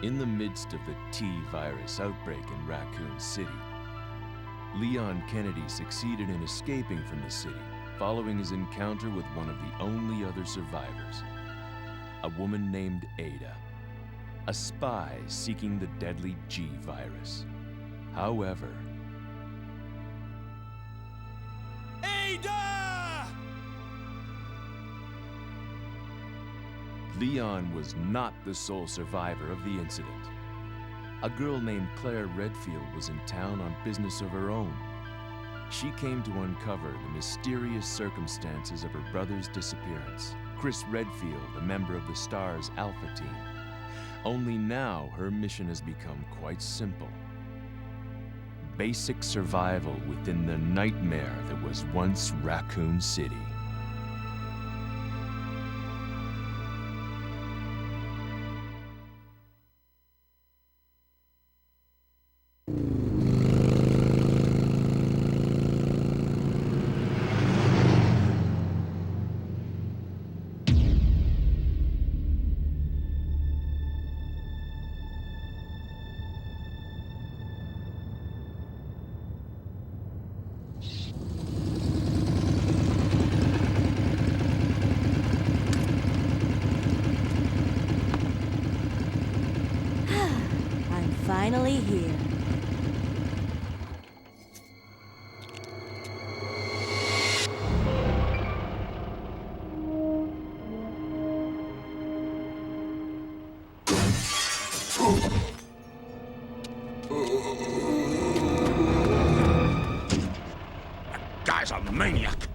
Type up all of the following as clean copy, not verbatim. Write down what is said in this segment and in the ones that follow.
In the midst of the T-virus outbreak in Raccoon City, Leon Kennedy succeeded in escaping from the city following his encounter with one of the only other survivors, a woman named Ada, a spy seeking the deadly G-virus. However... Ada! Leon was not the sole survivor of the incident. A girl named Claire Redfield was in town on business of her own. She came to uncover the mysterious circumstances of her brother's disappearance, Chris Redfield, a member of the Star's Alpha team. Only now, her mission has become quite simple. Basic survival within the nightmare that was once Raccoon City. Finally here. That guy's a maniac.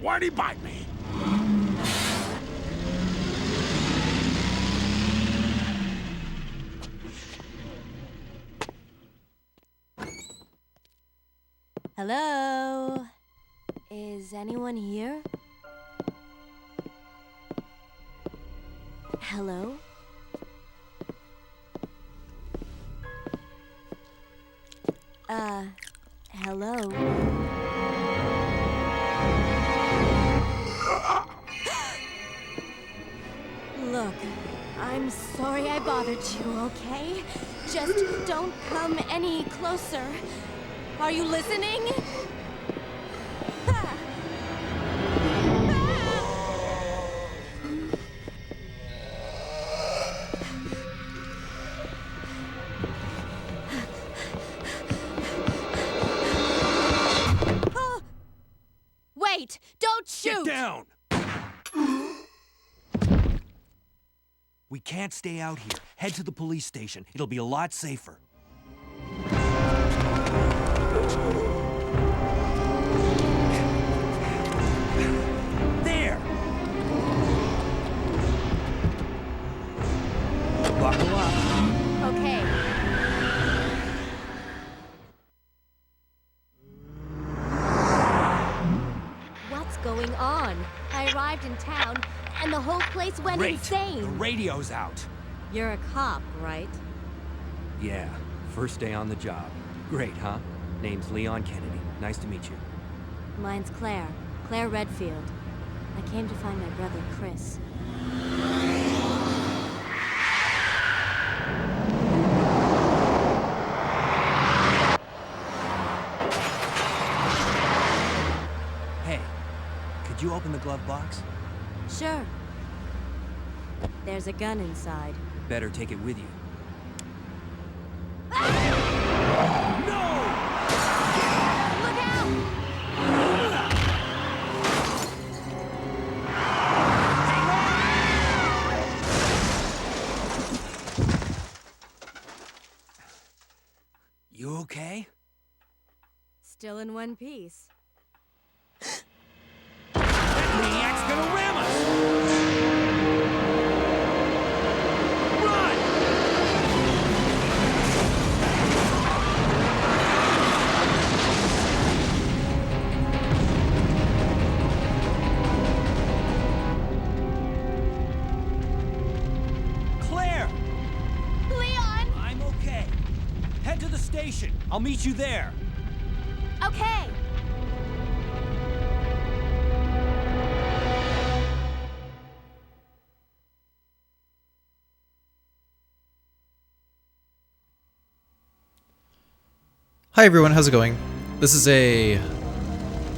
Why'd he bite me? Hello? Is anyone here? Hello? Hello? Look, I'm sorry I bothered you, okay? Just don't come any closer. Are you listening? Wait! Don't shoot! Get down! We can't stay out here. Head to the police station. It'll be a lot safer. There! Buckle up. Okay. What's going on? I arrived in town, and the whole place went insane. The radio's out. You're a cop, right? Yeah, first day on the job. Great, huh? Name's Leon Kennedy. Nice to meet you. Mine's Claire. Claire Redfield. I came to find my brother, Chris. Hey, could you open the glove box? Sure. There's a gun inside. Better take it with you. Look out! You okay? Still in one piece. That maniac's gonna ram us! I'll meet you there. Okay. Hi everyone, how's it going? This is a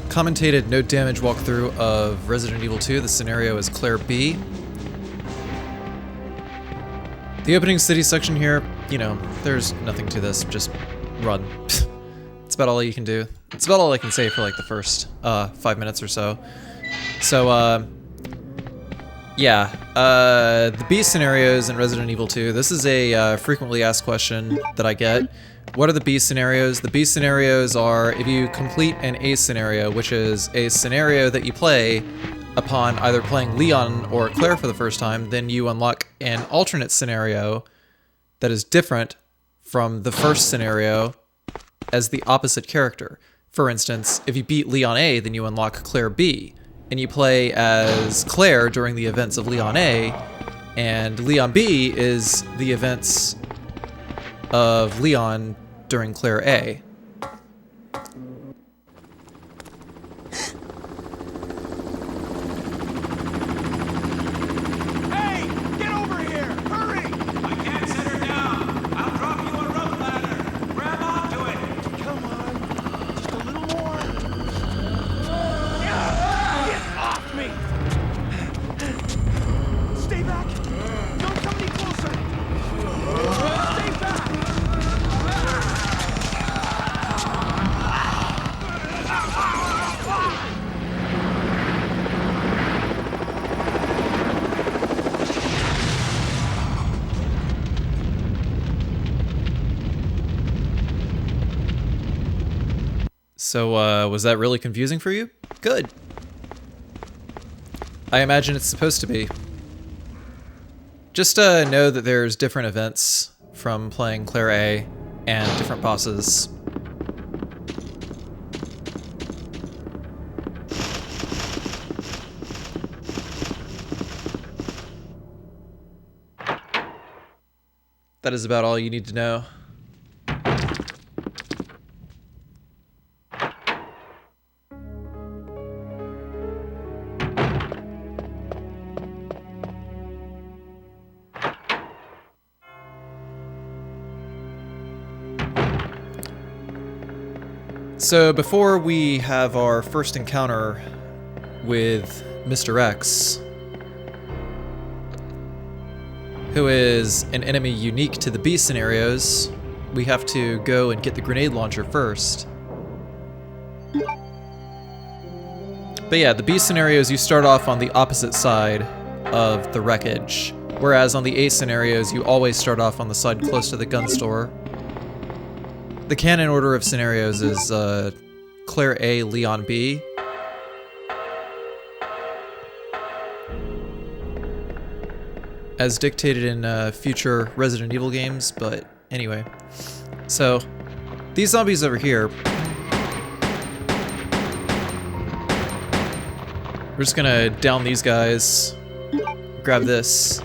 commentated no damage walkthrough of Resident Evil 2. The scenario is Claire B. The opening city section here, you know, there's nothing to this, just run. It's about all you can do. It's about all I can say for like the first 5 minutes or so. So, yeah, the B scenarios in Resident Evil 2, this is a frequently asked question that I get. What are the B scenarios? The B scenarios are if you complete an A scenario, which is a scenario that you play upon either playing Leon or Claire for the first time, then you unlock an alternate scenario that is different from the first scenario as the opposite character. For instance, if you beat Leon A, then you unlock Claire B, and you play as Claire during the events of Leon A, and Leon B is the events of Leon during Claire A. Hey! Get over here! Hurry! I can't set her down. I'll drop you a rope ladder. Grab onto it. Come on. Just a little more. Get off me! Stay back! Don't come any closer! Stay back! So, was that really confusing for you? Good. I imagine it's supposed to be. Just know that there's different events from playing Claire A and different bosses. That is about all you need to know. So before we have our first encounter with Mr. X, who is an enemy unique to the B scenarios, we have to go and get the grenade launcher first. But yeah, the B scenarios, you start off on the opposite side of the wreckage, whereas on the A scenarios, you always start off on the side close to the gun store. The canon order of scenarios is Claire A, Leon B. As dictated in future Resident Evil games, but anyway. So, these zombies over here, we're just gonna down these guys, grab this,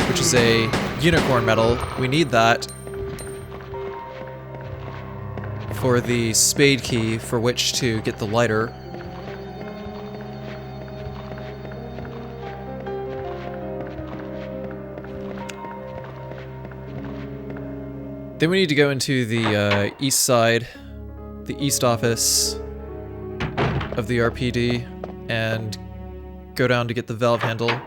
which is a unicorn medal. We need that for the spade key for which to get the lighter. Then we need to go into the east side, the east office of the RPD, and go down to get the valve handle.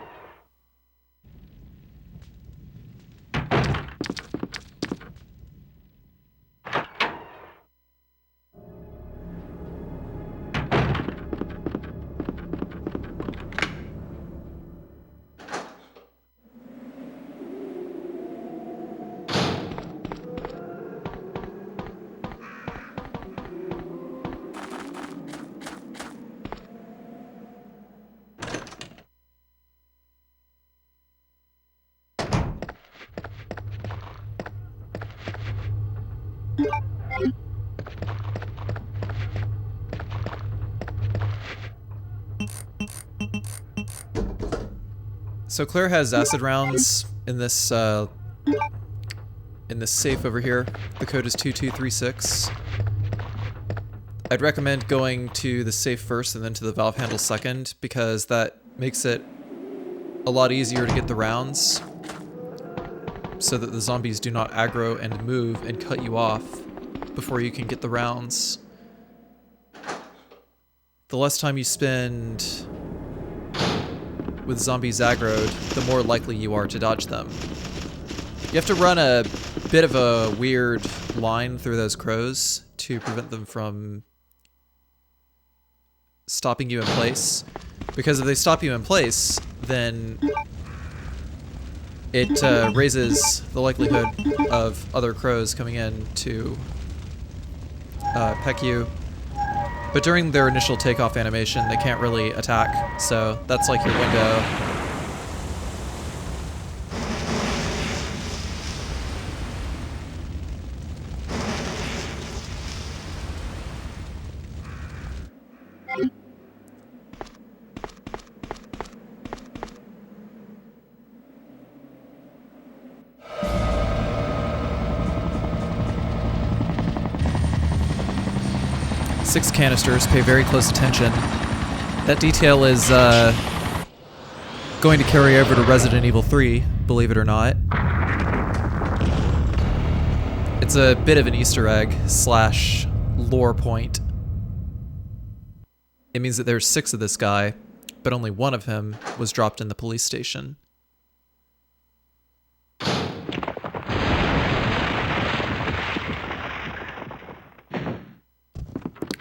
So Claire has acid rounds in this safe over here. The code is 2236. I'd recommend going to the safe first and then to the valve handle second, because that makes it a lot easier to get the rounds. so that the zombies do not aggro and move and cut you off before you can get the rounds. The less time you spend with zombies aggroed, the more likely you are to dodge them. You have to run a bit of a weird line through those crows to prevent them from stopping you in place. Because if they stop you in place, then it raises the likelihood of other crows coming in to peck you. But during their initial takeoff animation, they can't really attack, so that's like your window. Six canisters, pay very close attention. That detail is going to carry over to Resident Evil 3, believe it or not. It's a bit of an Easter egg slash lore point. It means that there's 6 of this guy, but only 1 of him was dropped in the police station.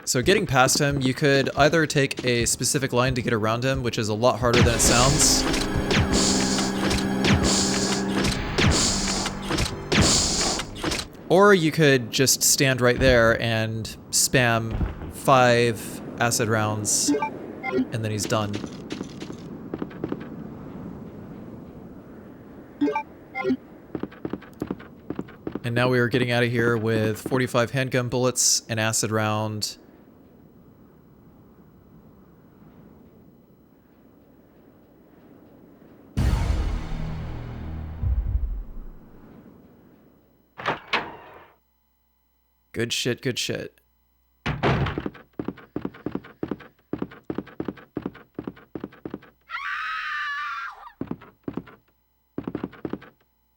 So getting past him, you could either take a specific line to get around him, which is a lot harder than it sounds. Or you could just stand right there and spam 5 acid rounds, and then he's done. And now we are getting out of here with 45 handgun bullets, an acid round, good shit, good shit.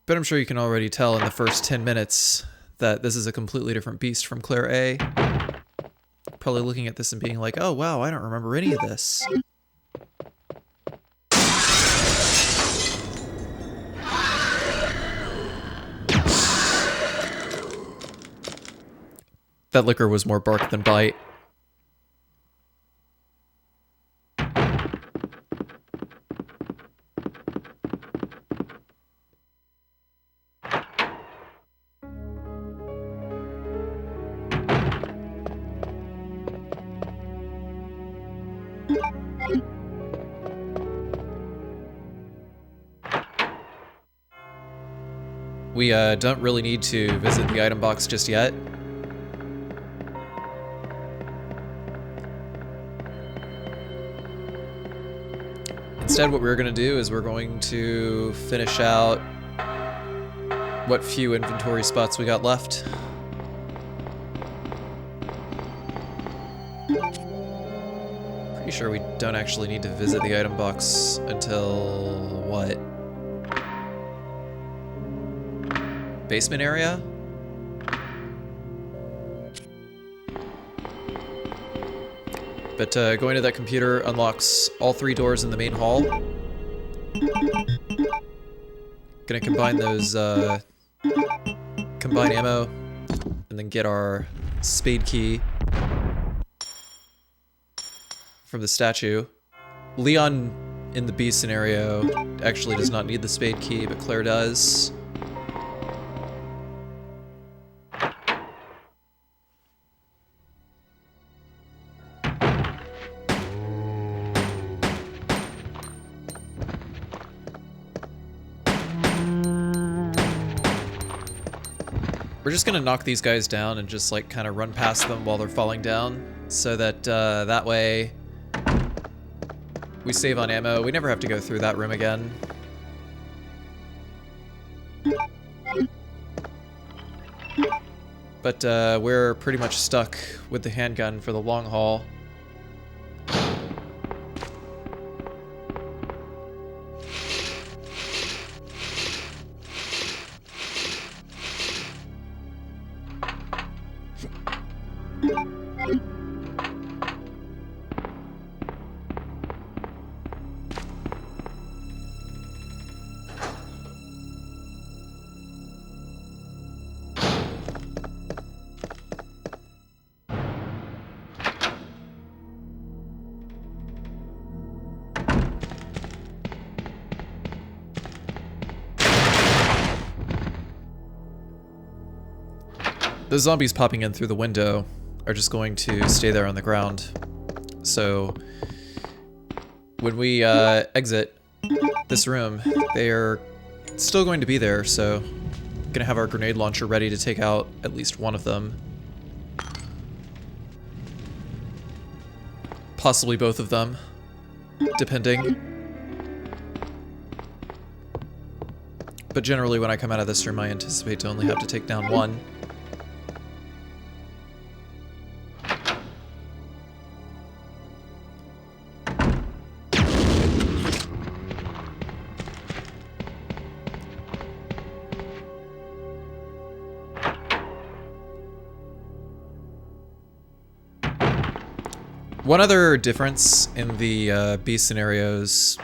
But I'm sure you can already tell in the first 10 minutes that this is a completely different beast from Claire A. Probably looking at this and being like, oh wow, I don't remember any of this. That liquor was more bark than bite. We don't really need to visit the item box just yet. Instead, what we're going to do is we're going to finish out what few inventory spots we got left. Pretty sure we don't actually need to visit the item box until what? Basement area? But going to that computer unlocks all 3 doors in the main hall. Gonna combine those, combine ammo, and then get our spade key from the statue. Leon in the B scenario actually does not need the spade key, but Claire does. We're just gonna knock these guys down and just like kind of run past them while they're falling down, so that that way we save on ammo. We never have to go through that room again. But we're pretty much stuck with the handgun for the long haul. the zombies popping in through the window are just going to stay there on the ground. So when we exit this room, they are still going to be there, so I'm gonna have our grenade launcher ready to take out at least one of them. Possibly both of them, depending. But generally when I come out of this room, I anticipate to only have to take down one. One other difference in the B scenarios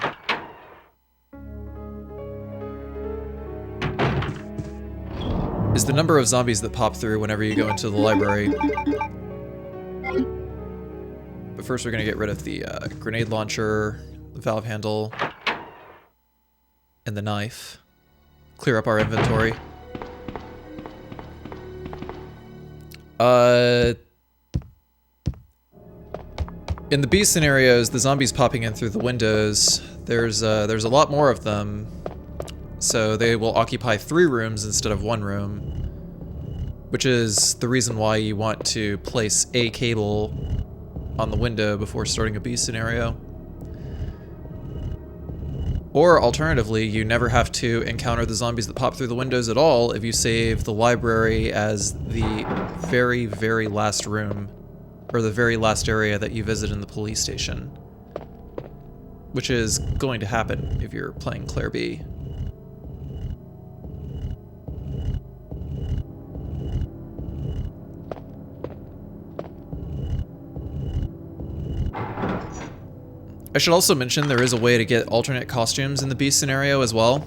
is the number of zombies that pop through whenever you go into the library. But first we're going to get rid of the grenade launcher, the valve handle, and the knife. Clear up our inventory. In the B scenarios, the zombies popping in through the windows, there's a lot more of them, so they will occupy 3 rooms instead of 1 room, which is the reason why you want to place a cable on the window before starting a B scenario. Or alternatively, you never have to encounter the zombies that pop through the windows at all if you save the library as the very, very last room, or the very last area that you visit in the police station. Which is going to happen if you're playing Claire B. I should also mention there is a way to get alternate costumes in the B scenario as well.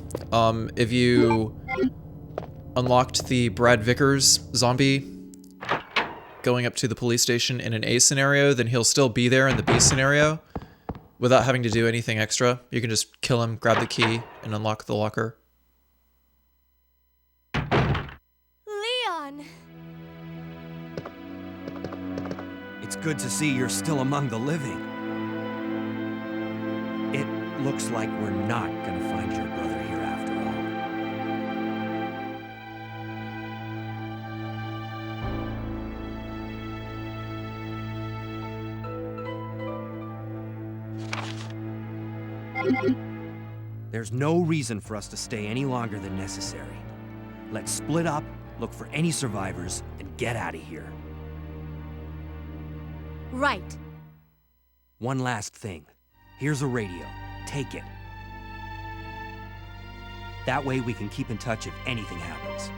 If you unlocked the Brad Vickers zombie going up to the police station in an A scenario, then he'll still be there in the B scenario without having to do anything extra. You can just kill him, grab the key, and unlock the locker. Leon! It's good to see you're still among the living. It looks like we're not gonna find your brother here after all. There's no reason for us to stay any longer than necessary. Let's split up, look for any survivors, and get out of here. Right. One last thing. Here's a radio. Take it. That way we can keep in touch if anything happens.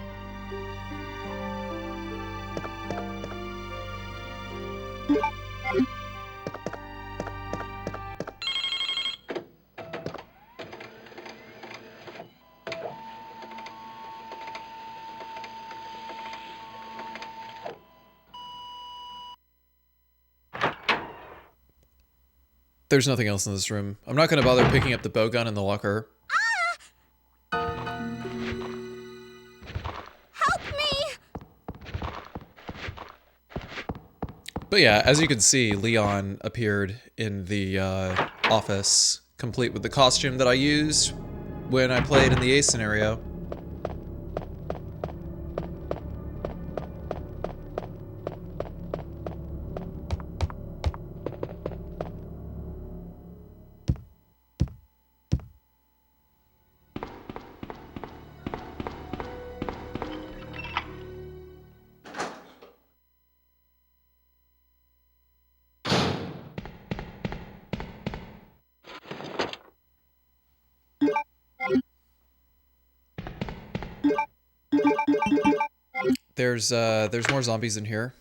There's nothing else in this room. I'm not gonna bother picking up the bow gun in the locker. Help me! But yeah, as you can see, Leon appeared in the office, complete with the costume that I used when I played in the A scenario. There's more zombies in here.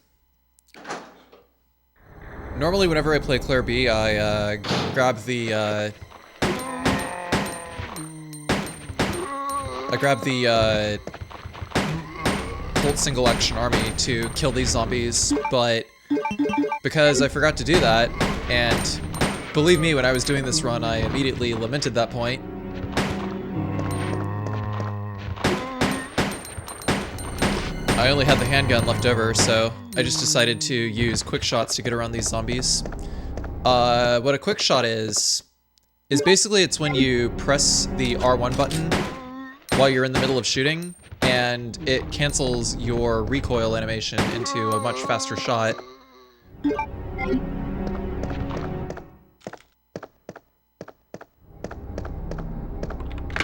Normally, whenever I play Claire B, I grab the Bolt Single Action Army to kill these zombies, but because I forgot to do that, and believe me, when I was doing this run, I immediately lamented that point. I only had the handgun left over, so I just decided to use quick shots to get around these zombies. What a quick shot is basically it's when you press the R1 button while you're in the middle of shooting, and it cancels your recoil animation into a much faster shot.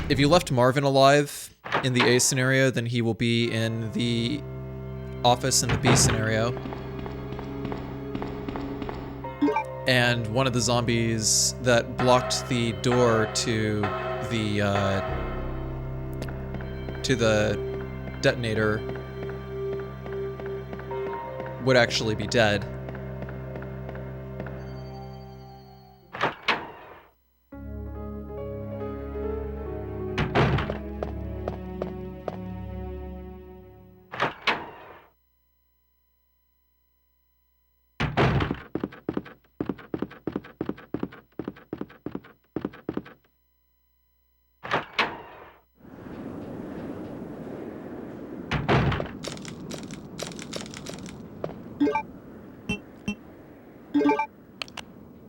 If you left Marvin alive in the A scenario, then he will be in the office in the B scenario. And one of the zombies that blocked the door to the detonator would actually be dead.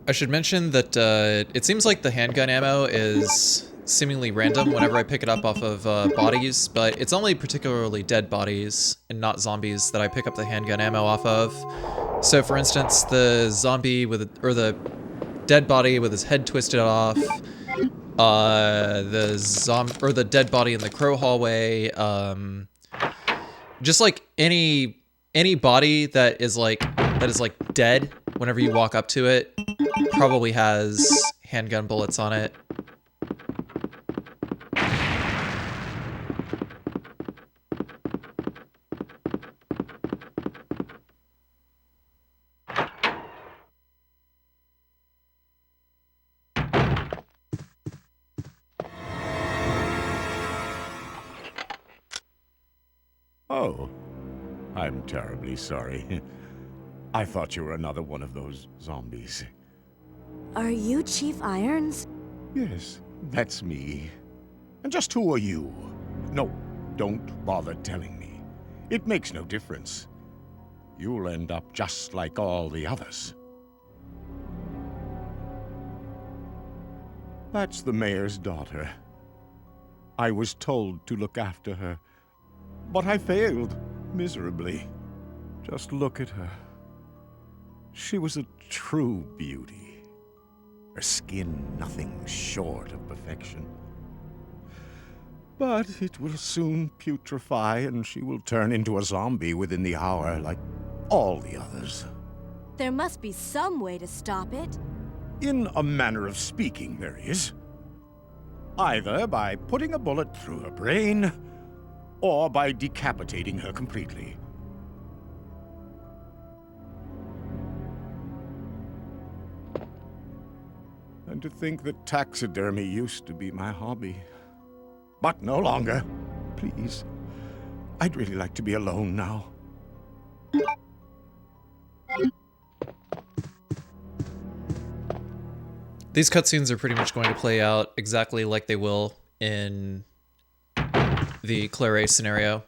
I should mention that it seems like the handgun ammo is seemingly random whenever I pick it up off of bodies, but it's only particularly dead bodies and not zombies that I pick up the handgun ammo off of. So for instance, the zombie or the dead body with his head twisted off, the dead body in the crow hallway, just like any body that is like dead whenever you walk up to it probably has handgun bullets on it. Oh, I'm terribly sorry. I thought you were another one of those zombies. Are you Chief Irons? Yes, that's me. And just who are you? No, don't bother telling me. It makes no difference. You'll end up just like all the others. That's the mayor's daughter. I was told to look after her, but I failed miserably. Just look at her. She was a true beauty. Her skin nothing short of perfection. But it will soon putrefy, and she will turn into a zombie within the hour, like all the others. There must be some way to stop it. In a manner of speaking, there is. Either by putting a bullet through her brain, or by decapitating her completely. And to think that taxidermy used to be my hobby. But no longer. Please. I'd really like to be alone now. These cutscenes are pretty much going to play out exactly like they will in the Claire A scenario.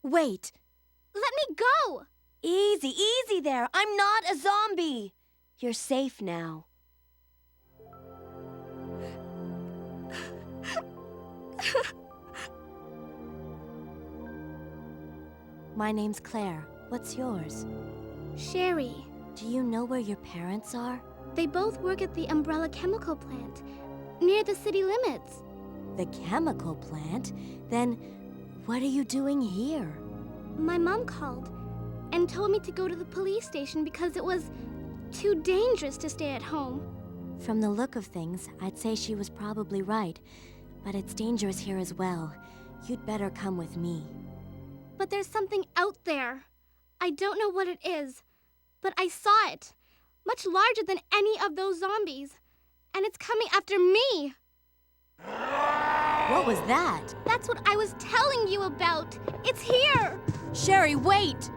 Wait. Let me go! Easy, easy there. I'm not a zombie. You're safe now. My name's Claire. What's yours? Sherry. Do you know where your parents are? They both work at the Umbrella Chemical Plant, near the city limits. The chemical plant? Then what are you doing here? My mom called and told me to go to the police station because it was too dangerous to stay at home. From the look of things, I'd say she was probably right. But it's dangerous here as well. You'd better come with me. But there's something out there. I don't know what it is, but I saw it. Much larger than any of those zombies. And it's coming after me. What was that? That's what I was telling you about. It's here. Sherry, wait!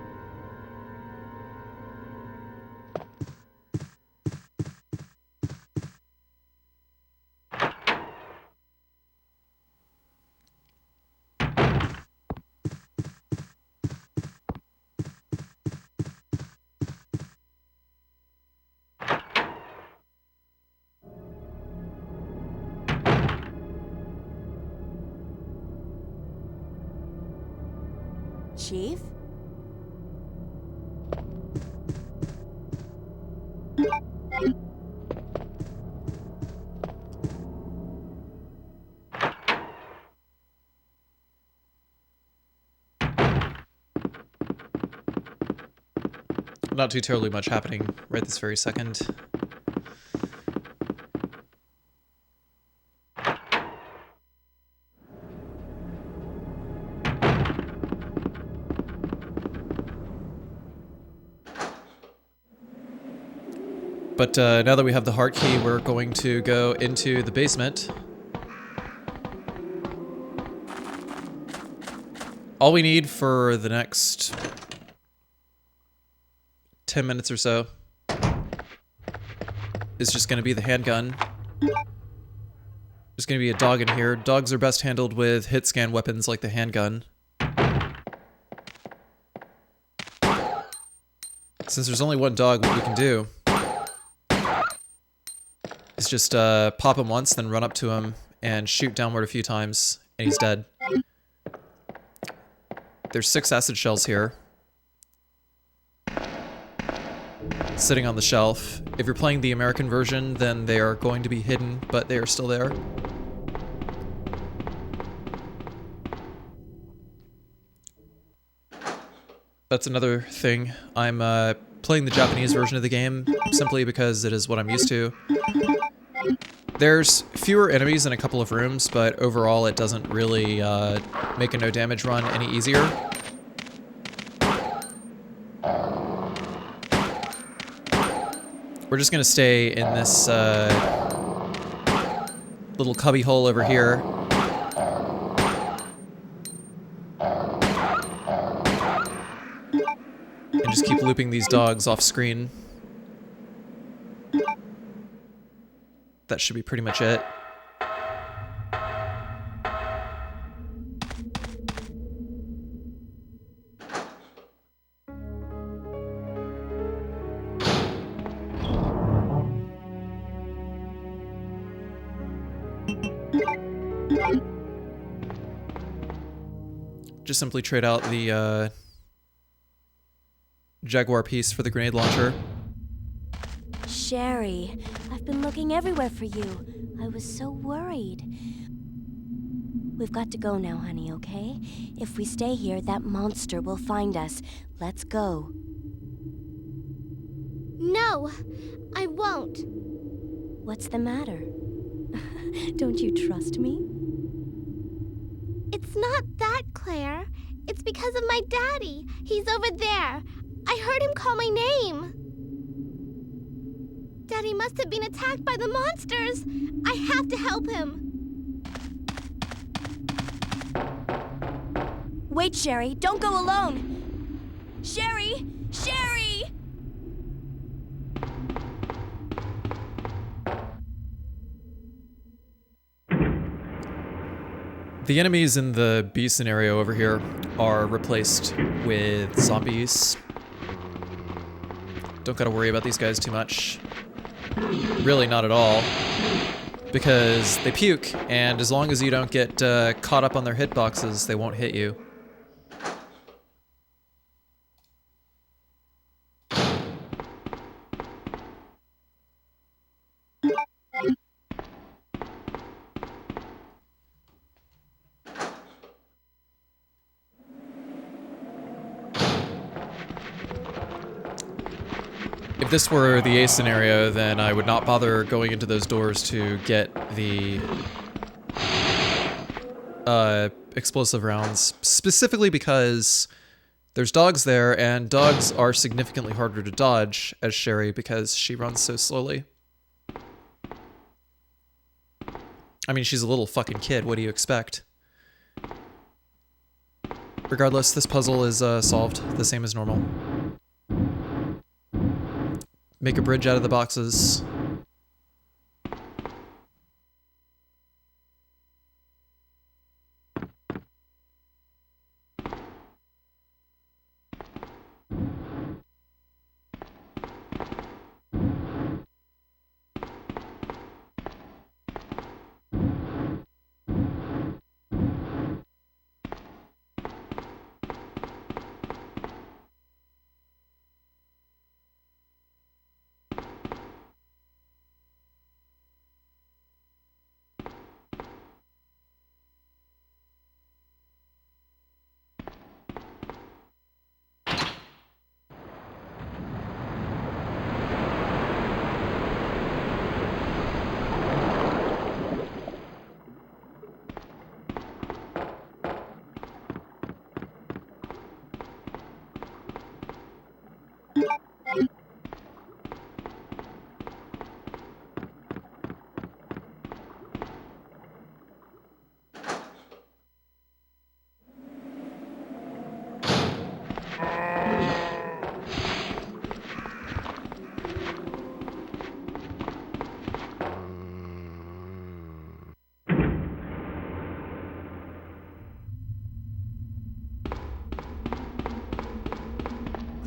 Chief? Not too terribly much happening right this very second. But now that we have the heart key, we're going to go into the basement. All we need for the next 10 minutes or so is just going to be the handgun. There's going to be a dog in here. Dogs are best handled with hit scan weapons like the handgun. Since there's only one dog, what we can do is just pop him once, then run up to him and shoot downward a few times, and he's dead. There's 6 acid shells here, sitting on the shelf. If you're playing the American version, then they are going to be hidden, but they are still there. That's another thing. I'm playing the Japanese version of the game simply because it is what I'm used to. There's fewer enemies in a couple of rooms, but overall it doesn't really make a no damage run any easier. We're just gonna stay in this little cubby hole over here. And just keep looping these dogs off screen. That should be pretty much it. Just simply trade out the Jaguar piece for the grenade launcher. Sherry, I've been looking everywhere for you. I was so worried. We've got to go now, honey, okay? If we stay here, that monster will find us. Let's go. No, I won't. What's the matter? Don't you trust me? It's not that, Claire. It's because of my daddy. He's over there. I heard him call my name. Daddy must have been attacked by the monsters. I have to help him. Wait, Sherry, don't go alone. Sherry! Sherry! The enemies in the B scenario over here are replaced with zombies. Don't gotta worry about these guys too much. Really not at all. Because they puke, and as long as you don't get caught up on their hitboxes, they won't hit you. If this were the A scenario, then I would not bother going into those doors to get the explosive rounds, specifically because there's dogs there, and dogs are significantly harder to dodge as Sherry because she runs so slowly. I mean, she's a little fucking kid. What do you expect? Regardless, this puzzle is solved the same as normal. Make a bridge out of the boxes.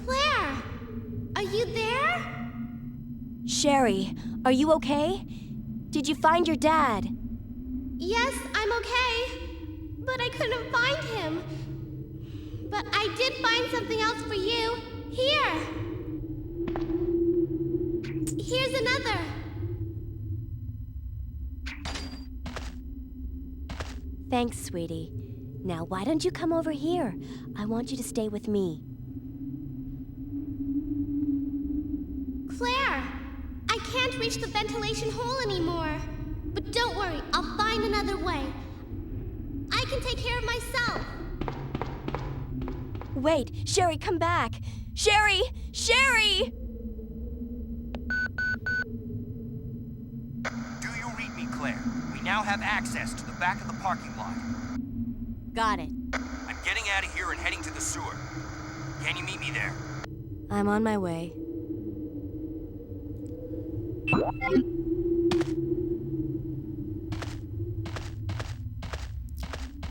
Claire! Are you there? Sherry, are you okay? Did you find your dad? Yes, I'm okay. But I couldn't find him. But I did find something else for you. Here! Here's another. Thanks, sweetie. Now, why don't you come over here? I want you to stay with me. Claire! I can't reach the ventilation hole anymore. But don't worry, I'll find another way. I can take care of myself. Wait, Sherry, come back! Sherry! Sherry! Do you read me, Claire? We now have access to the back of the parking lot. Got it. I'm getting out of here and heading to the sewer. Can you meet me there? I'm on my way.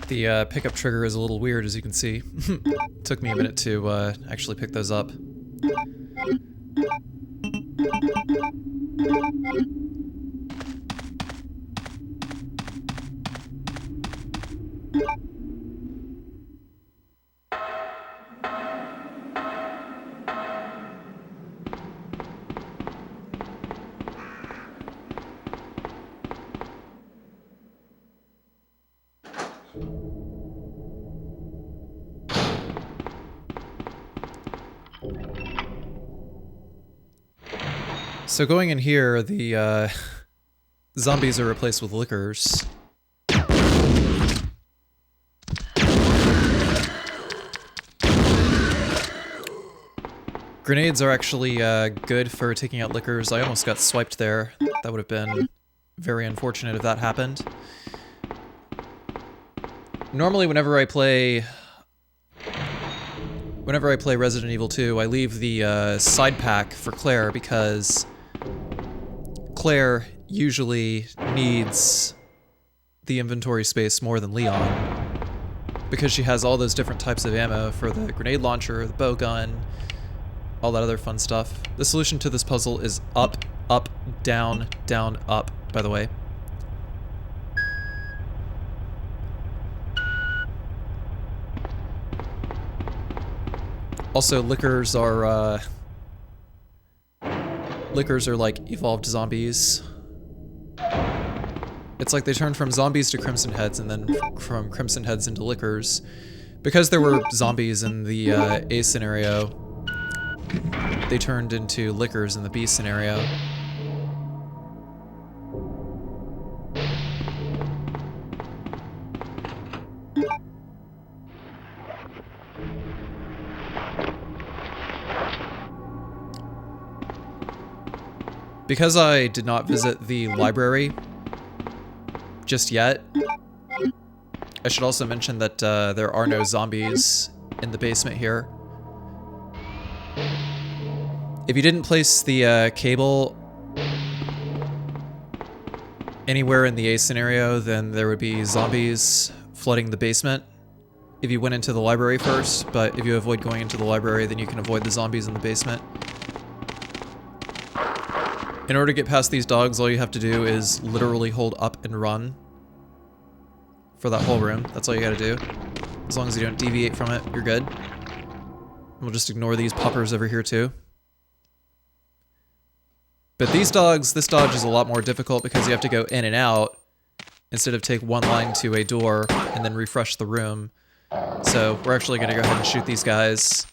The pickup trigger is a little weird, as you can see. Took me a minute to actually pick those up. So going in here, the zombies are replaced with lickers. Grenades are actually good for taking out lickers. I almost got swiped there. That would have been very unfortunate if that happened. Normally, whenever I play Resident Evil 2, I leave the side pack for Claire because Claire usually needs the inventory space more than Leon, because she has all those different types of ammo for the grenade launcher, the bow gun, all that other fun stuff. The solution to this puzzle is up, up, down, down, up, by the way. Also, lickers are like evolved zombies. It's like they turned from zombies to Crimson Heads, and then from Crimson Heads into lickers. Because there were zombies in the A scenario, they turned into lickers in the B scenario. Because I did not visit the library just yet. I should also mention that there are no zombies in the basement here. If you didn't place the cable anywhere in the A scenario, then there would be zombies flooding the basement if you went into the library first, but if you avoid going into the library, then you can avoid the zombies in the basement. In order to get past these dogs, all you have to do is literally hold up and run for that whole room. That's all you gotta do. As long as you don't deviate from it, you're good. And we'll just ignore these poppers over here too. But these dogs, this dodge is a lot more difficult because you have to go in and out instead of take one line to a door and then refresh the room. So we're actually gonna go ahead and shoot these guys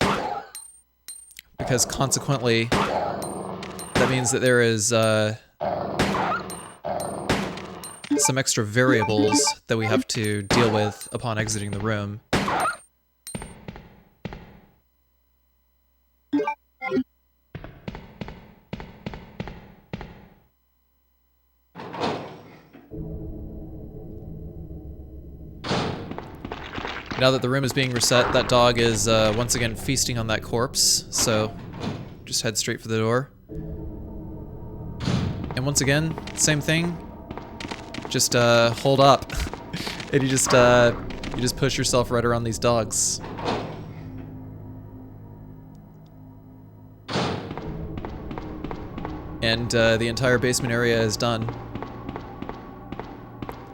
because consequently, that means that there is some extra variables that we have to deal with upon exiting the room. Now that the room is being reset, that dog is once again feasting on that corpse, so just head straight for the door. And once again, same thing. Just hold up, and you just push yourself right around these dogs. And the entire basement area is done.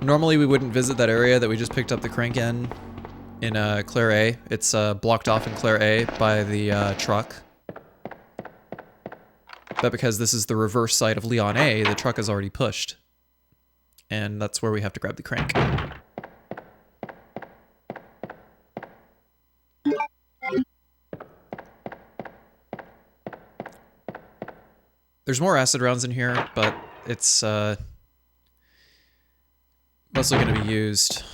Normally we wouldn't visit that area that we just picked up the crank in Claire A. It's blocked off in Claire A by the truck. But because this is the reverse side of Leon A, the truck is already pushed. And that's where we have to grab the crank. There's more acid rounds in here, but it's mostly going to be used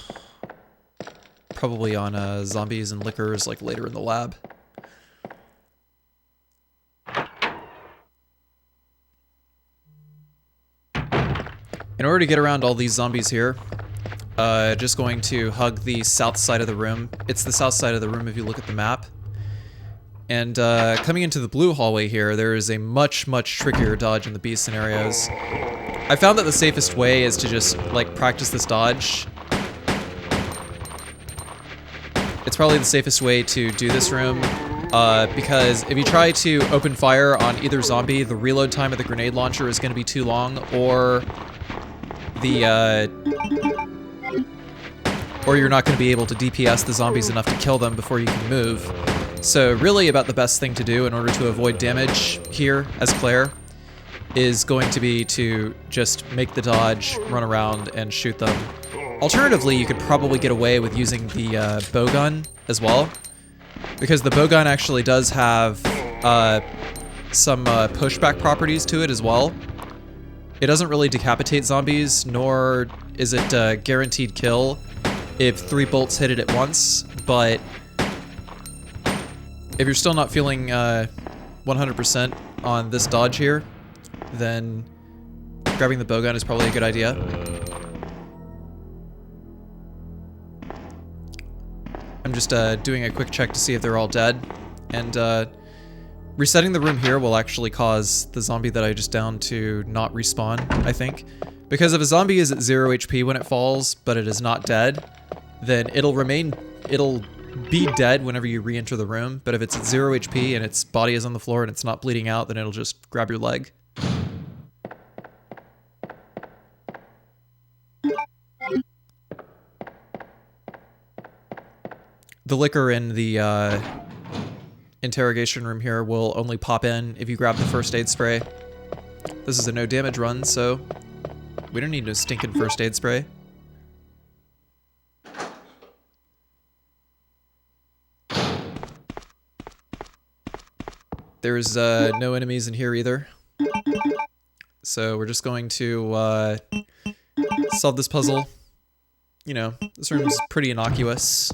probably on zombies and liquors like later in the lab. In order to get around all these zombies here, just going to hug the south side of the room. It's the south side of the room if you look at the map. And coming into the blue hallway here, there is a much, much trickier dodge in the B scenarios. I found that the safest way is to just, like, practice this dodge. It's probably the safest way to do this room, because if you try to open fire on either zombie, the reload time of the grenade launcher is going to be too long, or you're not going to be able to DPS the zombies enough to kill them before you can move. So really about the best thing to do in order to avoid damage here as Claire is going to be to just make the dodge, run around, and shoot them. Alternatively, you could probably get away with using the bow gun as well, because the bow gun actually does have some pushback properties to it as well. It doesn't really decapitate zombies, nor is it a guaranteed kill if 3 bolts hit it at once, but if you're still not feeling 100% on this dodge here, then grabbing the bow gun is probably a good idea. I'm just doing a quick check to see if they're all dead, and resetting the room here will actually cause the zombie that I just downed to not respawn, I think. Because if a zombie is at 0 HP when it falls, but it is not dead, then it'll be dead whenever you re-enter the room, but if it's at 0 HP and its body is on the floor and it's not bleeding out, then it'll just grab your leg. The liquor in the interrogation room here will only pop in if you grab the first aid spray. This is a no damage run, so we don't need no stinking first aid spray. There's no enemies in here either. So we're just going to solve this puzzle. You know, this room's pretty innocuous.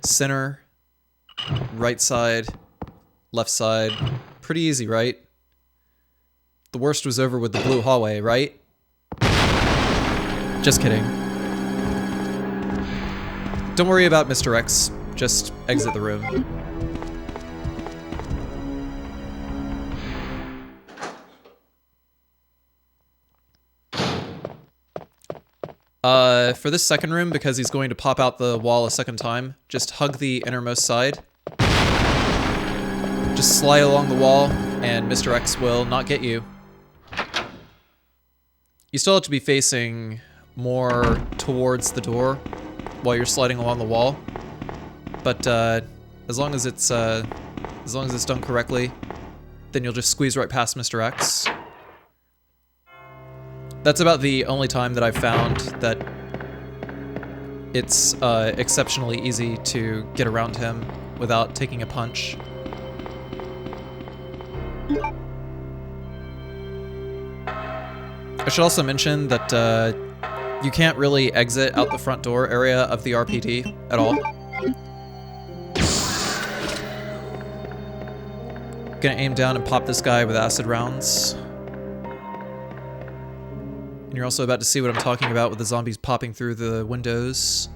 Center, right side, left side. Pretty easy, right? The worst was over with the blue hallway, right? Just kidding. Don't worry about Mr. X. Just exit the room. For this second room, because he's going to pop out the wall a second time, just hug the innermost side. Just slide along the wall, and Mr. X will not get you. You still have to be facing more towards the door while you're sliding along the wall. But as long as it's done correctly, then you'll just squeeze right past Mr. X. That's about the only time that I've found that it's exceptionally easy to get around him without taking a punch. I should also mention that you can't really exit out the front door area of the RPD at all. Gonna aim down and pop this guy with acid rounds. And you're also about to see what I'm talking about with the zombies popping through the windows.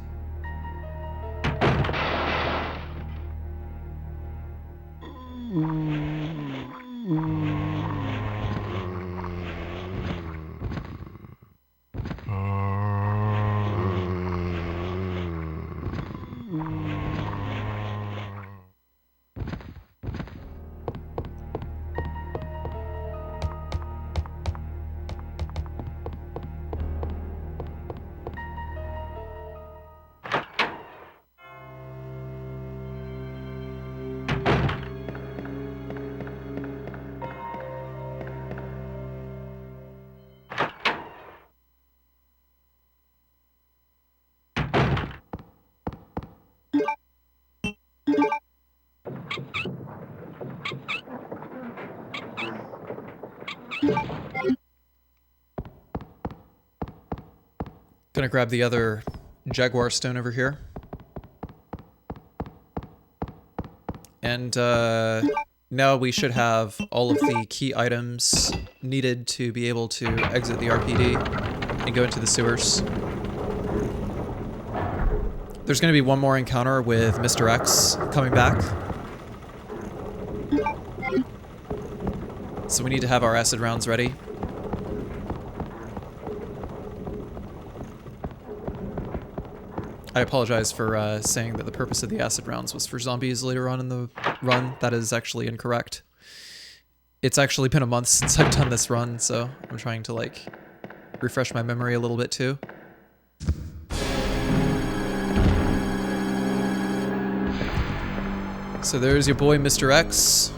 Gonna grab the other Jaguar stone over here. And now we should have all of the key items needed to be able to exit the RPD and go into the sewers. There's gonna be one more encounter with Mr. X coming back. So we need to have our acid rounds ready. I apologize for saying that the purpose of the acid rounds was for zombies later on in the run. That is actually incorrect. It's actually been a month since I've done this run, so I'm trying to, like, refresh my memory a little bit too. So there's your boy, Mr. X.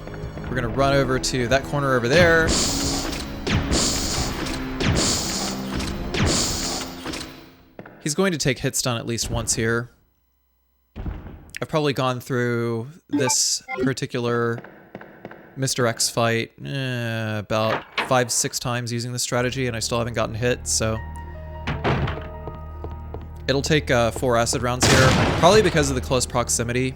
We're gonna run over to that corner over there. He's going to take hit stun at least once here. I've probably gone through this particular Mr. X fight about 5-6 times using this strategy, and I still haven't gotten hit, so it'll take 4 acid rounds here, probably because of the close proximity.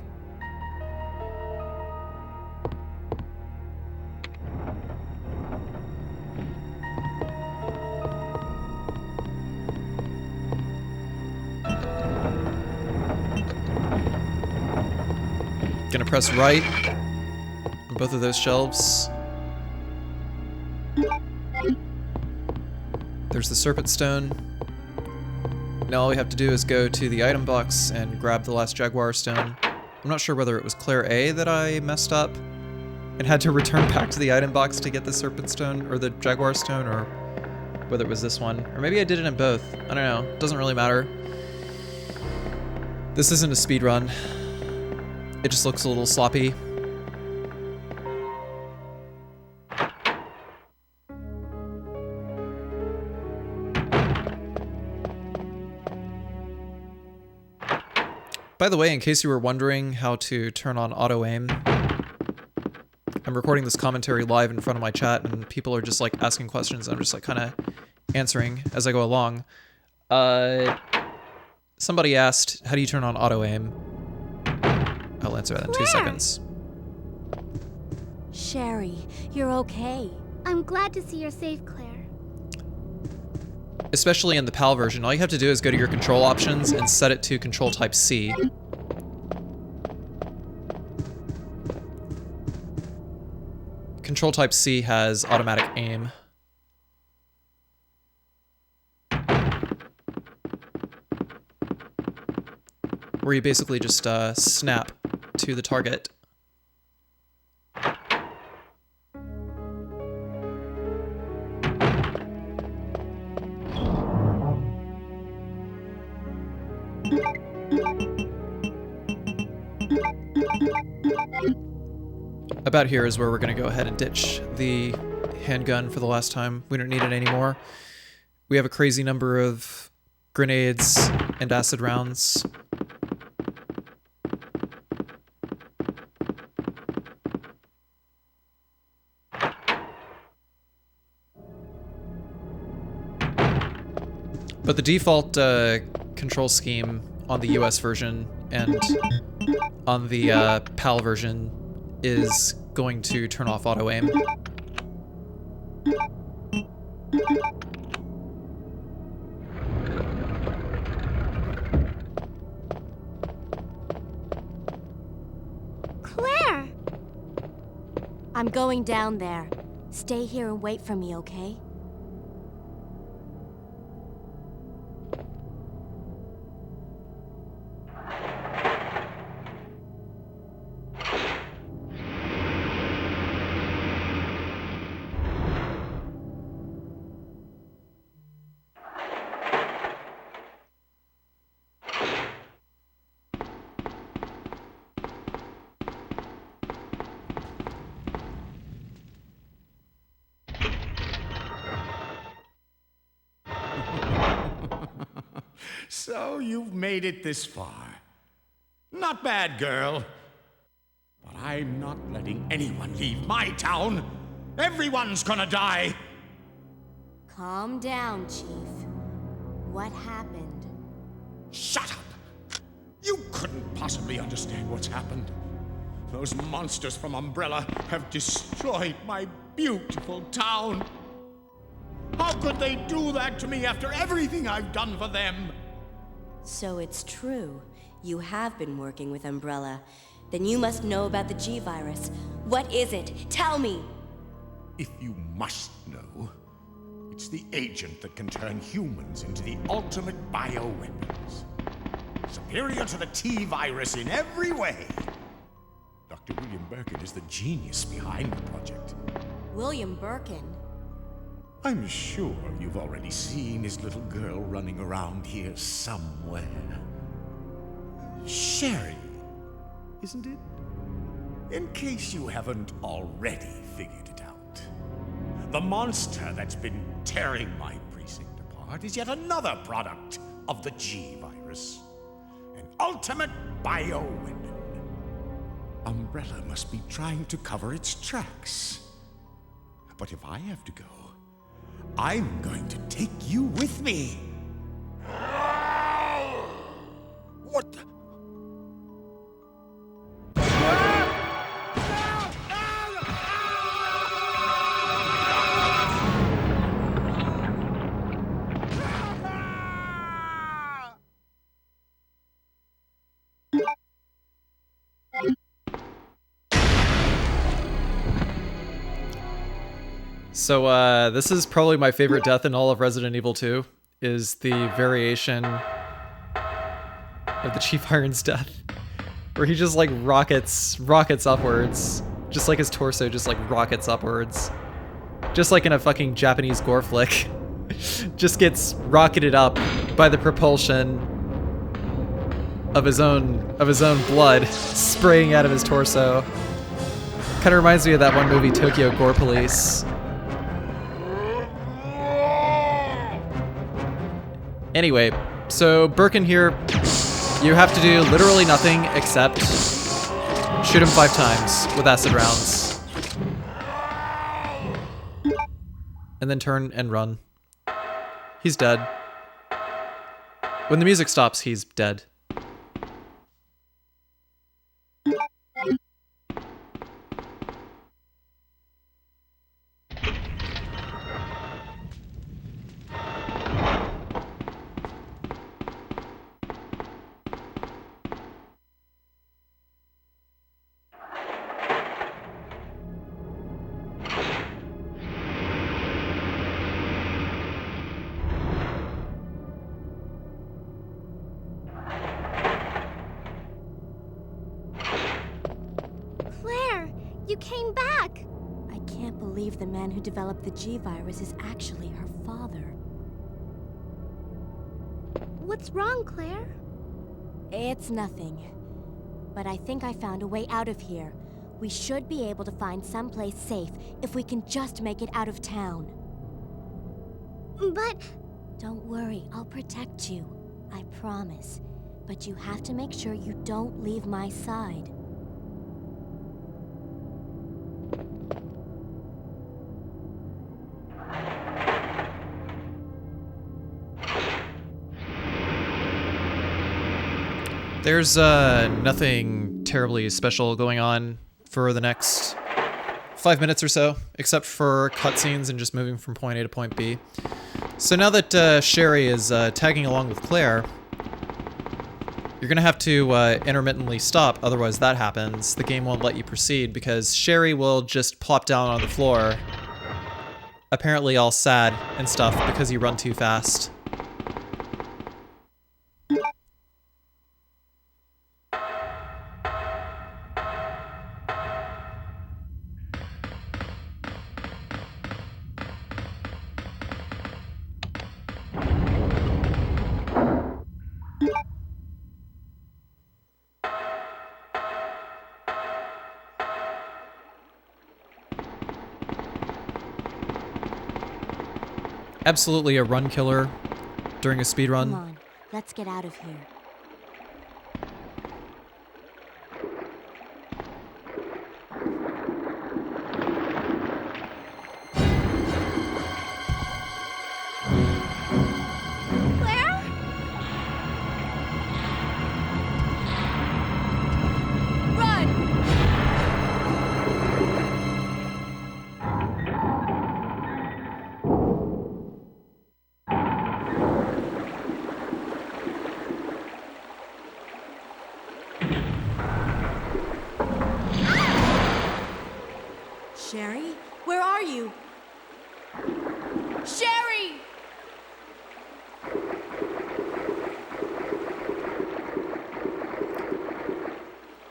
Gonna press right on both of those shelves. There's the Serpent Stone. Now all we have to do is go to the item box and grab the last Jaguar Stone. I'm not sure whether it was Claire A that I messed up and had to return back to the item box to get the Serpent Stone, or the Jaguar Stone, or whether it was this one. Or maybe I did it in both. I don't know. Doesn't really matter. This isn't a speed run. It just looks a little sloppy. By the way, in case you were wondering how to turn on auto aim, I'm recording this commentary live in front of my chat, and people are just like asking questions, and I'm just like kind of answering as I go along. Somebody asked, how do you turn on auto aim? I'll answer that in 2 seconds. Sherry, you're okay. I'm glad to see you're safe, Claire. especially in the PAL version, all you have to do is go to your control options and set it to control type C. Control type C has automatic aim. Where you basically just snap to the target. About here is where we're going to go ahead and ditch the handgun for the last time. We don't need it anymore. We have a crazy number of grenades and acid rounds. But the default control scheme on the US version and on the PAL version is going to turn off auto aim. Claire! I'm going down there. Stay here and wait for me, okay? So you've made it this far. Not bad, girl. But I'm not letting anyone leave my town. Everyone's gonna die. Calm down, Chief. What happened? Shut up! You couldn't possibly understand what's happened. Those monsters from Umbrella have destroyed my beautiful town. How could they do that to me after everything I've done for them? So it's true. You have been working with Umbrella. Then you must know about the G-Virus. What is it? Tell me! If you must know, it's the agent that can turn humans into the ultimate bioweapons. Superior to the T-Virus in every way. Dr. William Birkin is the genius behind the project. William Birkin? I'm sure you've already seen his little girl running around here somewhere. Sherry, isn't it? In case you haven't already figured it out. The monster that's been tearing my precinct apart is yet another product of the G-Virus. An ultimate bioweapon. Umbrella must be trying to cover its tracks. But if I have to go, I'm going to take you with me. What the? So, this is probably my favorite death in all of Resident Evil 2, is the variation of the Chief Iron's death, where he just, like, rockets upwards. Just like his torso just, like, rockets upwards. Just like in a fucking Japanese gore flick. Just gets rocketed up by the propulsion of his own blood spraying out of his torso. Kind of reminds me of that one movie, Tokyo Gore Police. Anyway, so Birkin here, you have to do literally nothing except shoot him 5 times with acid rounds. And then turn and run. He's dead. When the music stops, he's dead. You came back! I can't believe the man who developed the G-virus is actually her father. What's wrong, Claire? It's nothing. But I think I found a way out of here. We should be able to find someplace safe if we can just make it out of town. But... Don't worry, I'll protect you. I promise. But you have to make sure you don't leave my side. There's nothing terribly special going on for the next 5 minutes or so, except for cutscenes and just moving from point A to point B. So now that Sherry is tagging along with Claire, you're gonna have to intermittently stop, otherwise that happens. The game won't let you proceed because Sherry will just plop down on the floor, apparently all sad and stuff because you run too fast. Absolutely a run killer during a speed run. Come on, let's get out of here. Claire? Run! Sherry? Where are you? Sherry!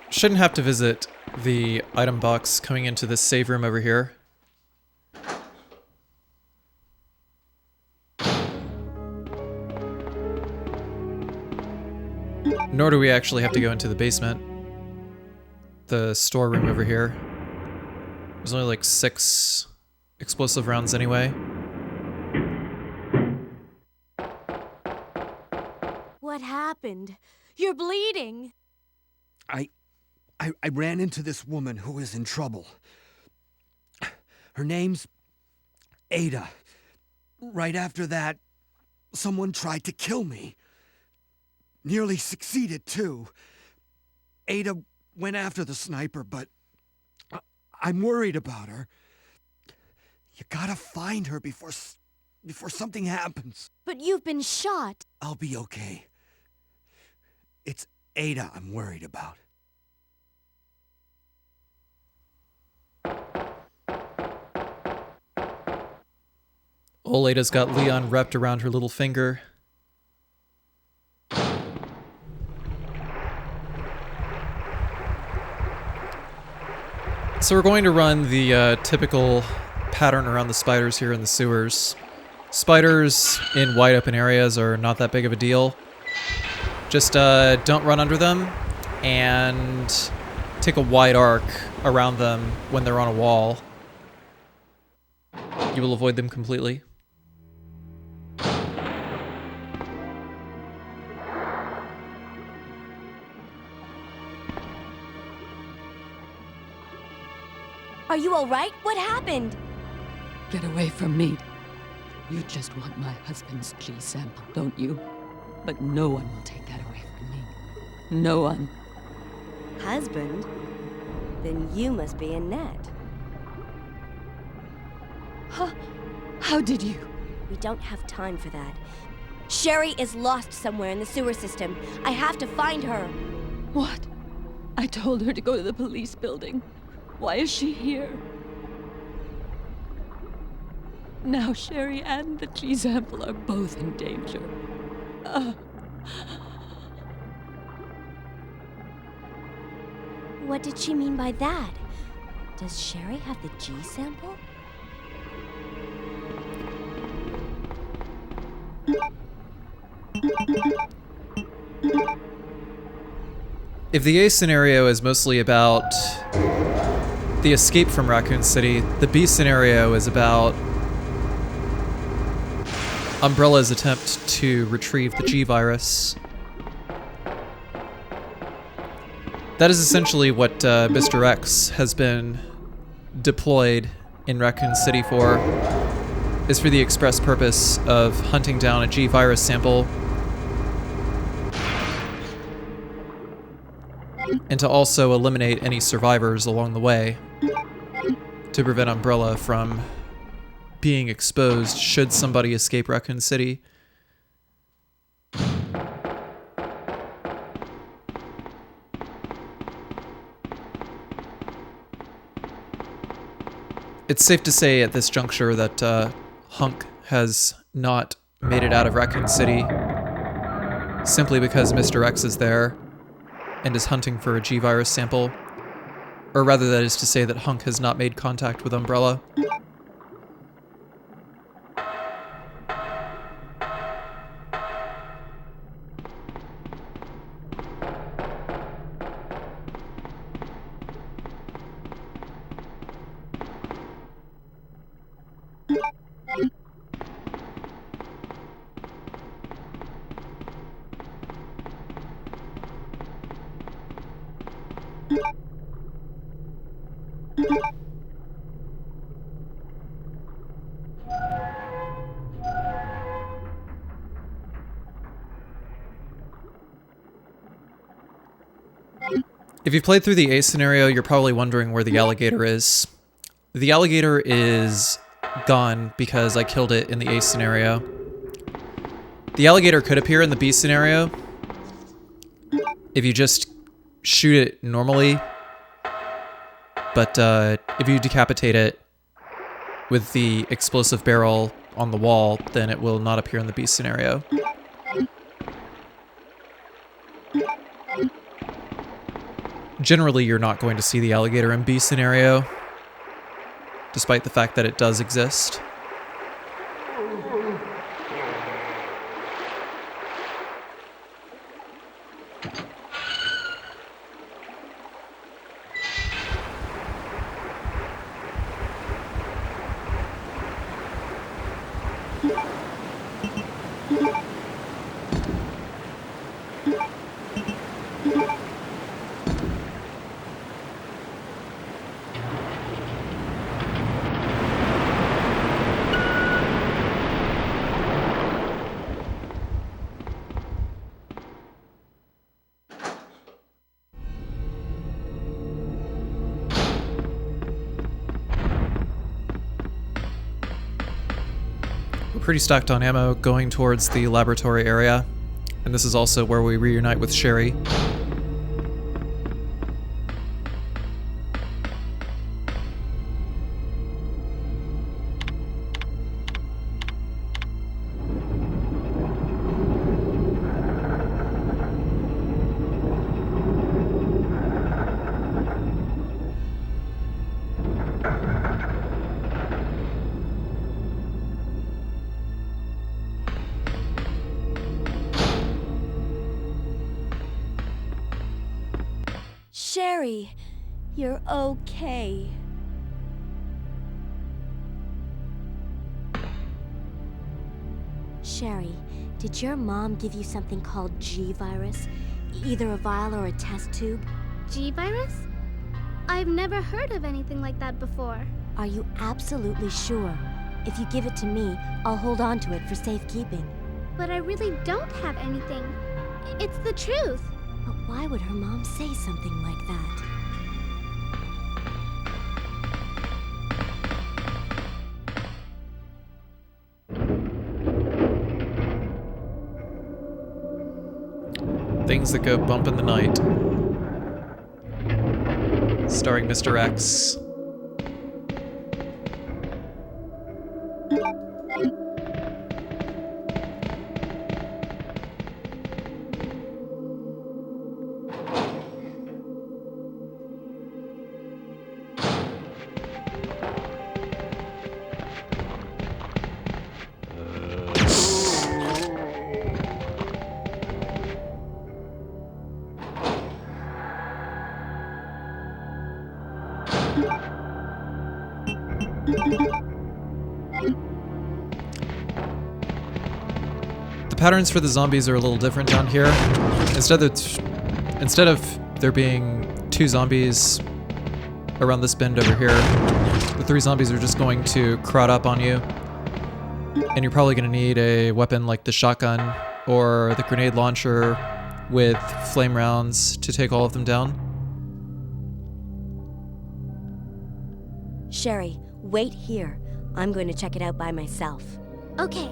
Shouldn't have to visit the item box coming into this save room over here. Nor do we actually have to go into the basement. The storeroom over here. There's only like 6 explosive rounds anyway. What happened? You're bleeding. I ran into this woman who was in trouble. Her name's Ada. Right after that, someone tried to kill me. Nearly succeeded, too. Ada went after the sniper, but I'm worried about her. You gotta find her before something happens. But you've been shot. I'll be okay. It's Ada I'm worried about. Old Ada's got Leon wrapped around her little finger. So we're going to run the typical pattern around the spiders here in the sewers. Spiders in wide open areas are not that big of a deal. Just don't run under them and take a wide arc around them when they're on a wall. You will avoid them completely. Are you all right? What happened? Get away from me. You just want my husband's G sample, don't you? But no one will take that away from me. No one. Husband? Then you must be Annette. How did you? We don't have time for that. Sherry is lost somewhere in the sewer system. I have to find her. What? I told her to go to the police building. Why is she here? Now Sherry and the G sample are both in danger. What did she mean by that? Does Sherry have the G sample? If the A scenario is mostly about the escape from Raccoon City, the B scenario is about Umbrella's attempt to retrieve the G virus. That is essentially what Mr. X has been deployed in Raccoon City for, is for the express purpose of hunting down a G virus sample and to also eliminate any survivors along the way to prevent Umbrella from being exposed should somebody escape Raccoon City. It's safe to say at this juncture that Hunk has not made it out of Raccoon City simply because Mr. X is there and is hunting for a G-Virus sample. Or rather, that is to say that Hunk has not made contact with Umbrella. If you've played through the A scenario, you're probably wondering where the alligator is. The alligator is gone because I killed it in the A scenario. The alligator could appear in the B scenario if you just shoot it normally, but if you decapitate it with the explosive barrel on the wall, then it will not appear in the B scenario. Generally, you're not going to see the alligator in B scenario, despite the fact that it does exist. Pretty stacked on ammo going towards the laboratory area, and this is also where we reunite with Sherry. Sherry, you're okay. Sherry, did your mom give you something called G-Virus? Either a vial or a test tube? G-Virus? I've never heard of anything like that before. Are you absolutely sure? If you give it to me, I'll hold on to it for safekeeping. But I really don't have anything. It's the truth. But why would her mom say something like that? Things that go bump in the night. Starring Mr. X. The patterns for the zombies are a little different down here. Instead of there being 2 zombies around this bend over here, the 3 zombies are just going to crowd up on you. And you're probably going to need a weapon like the shotgun or the grenade launcher with flame rounds to take all of them down. Sherry, wait here. I'm going to check it out by myself. Okay,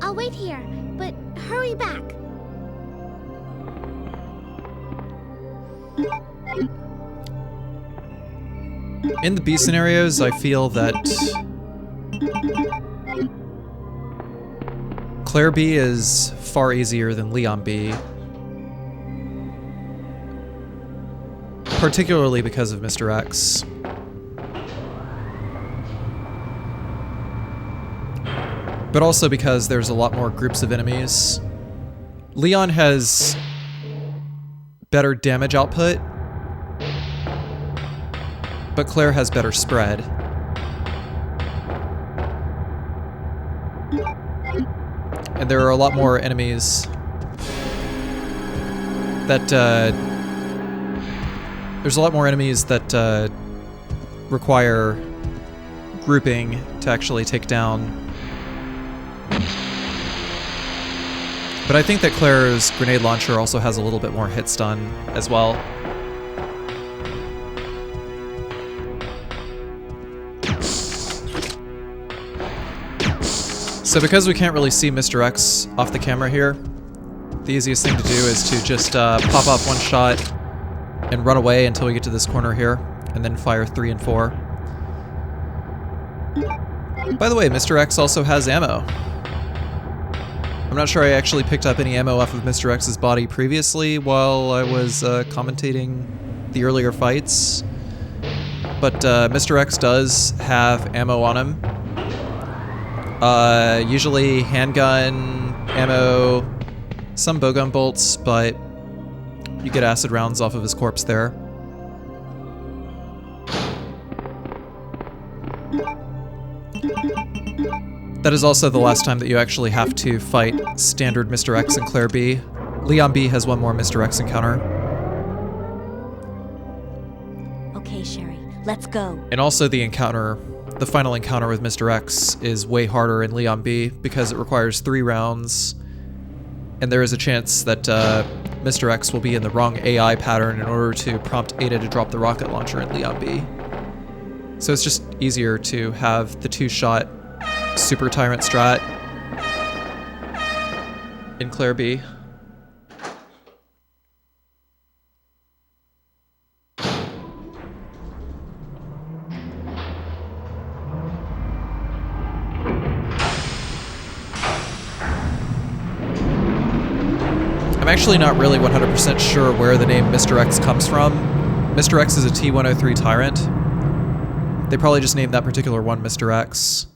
I'll wait here, but hurry back. In the B scenarios, I feel that Claire B is far easier than Leon B. Particularly because of Mr. X. But also because there's a lot more groups of enemies. Leon has better damage output, but Claire has better spread. And there are a lot more enemies that, there's a lot more enemies that require grouping to actually take down. But I think that Claire's grenade launcher also has a little bit more hit stun as well. So because we can't really see Mr. X off the camera here, the easiest thing to do is to just pop off one shot and run away until we get to this corner here, and then fire 3 and 4. By the way, Mr. X also has ammo. I'm not sure I actually picked up any ammo off of Mr. X's body previously while I was commentating the earlier fights, but Mr. X does have ammo on him. Usually handgun ammo, some bowgun bolts, but you get acid rounds off of his corpse there. That is also the last time that you actually have to fight standard Mr. X and Claire B. Leon B has one more Mr. X encounter. Okay, Sherry, let's go. And also the final encounter with Mr. X is way harder in Leon B because it requires 3 rounds, and there is a chance that Mr. X will be in the wrong AI pattern in order to prompt Ada to drop the rocket launcher in Leon B. So it's just easier to have the 2-shot Super Tyrant strat in Claire B. I'm actually not really 100% sure where the name Mr. X comes from. Mr. X is a T-103 Tyrant. They probably just named that particular one Mr. X.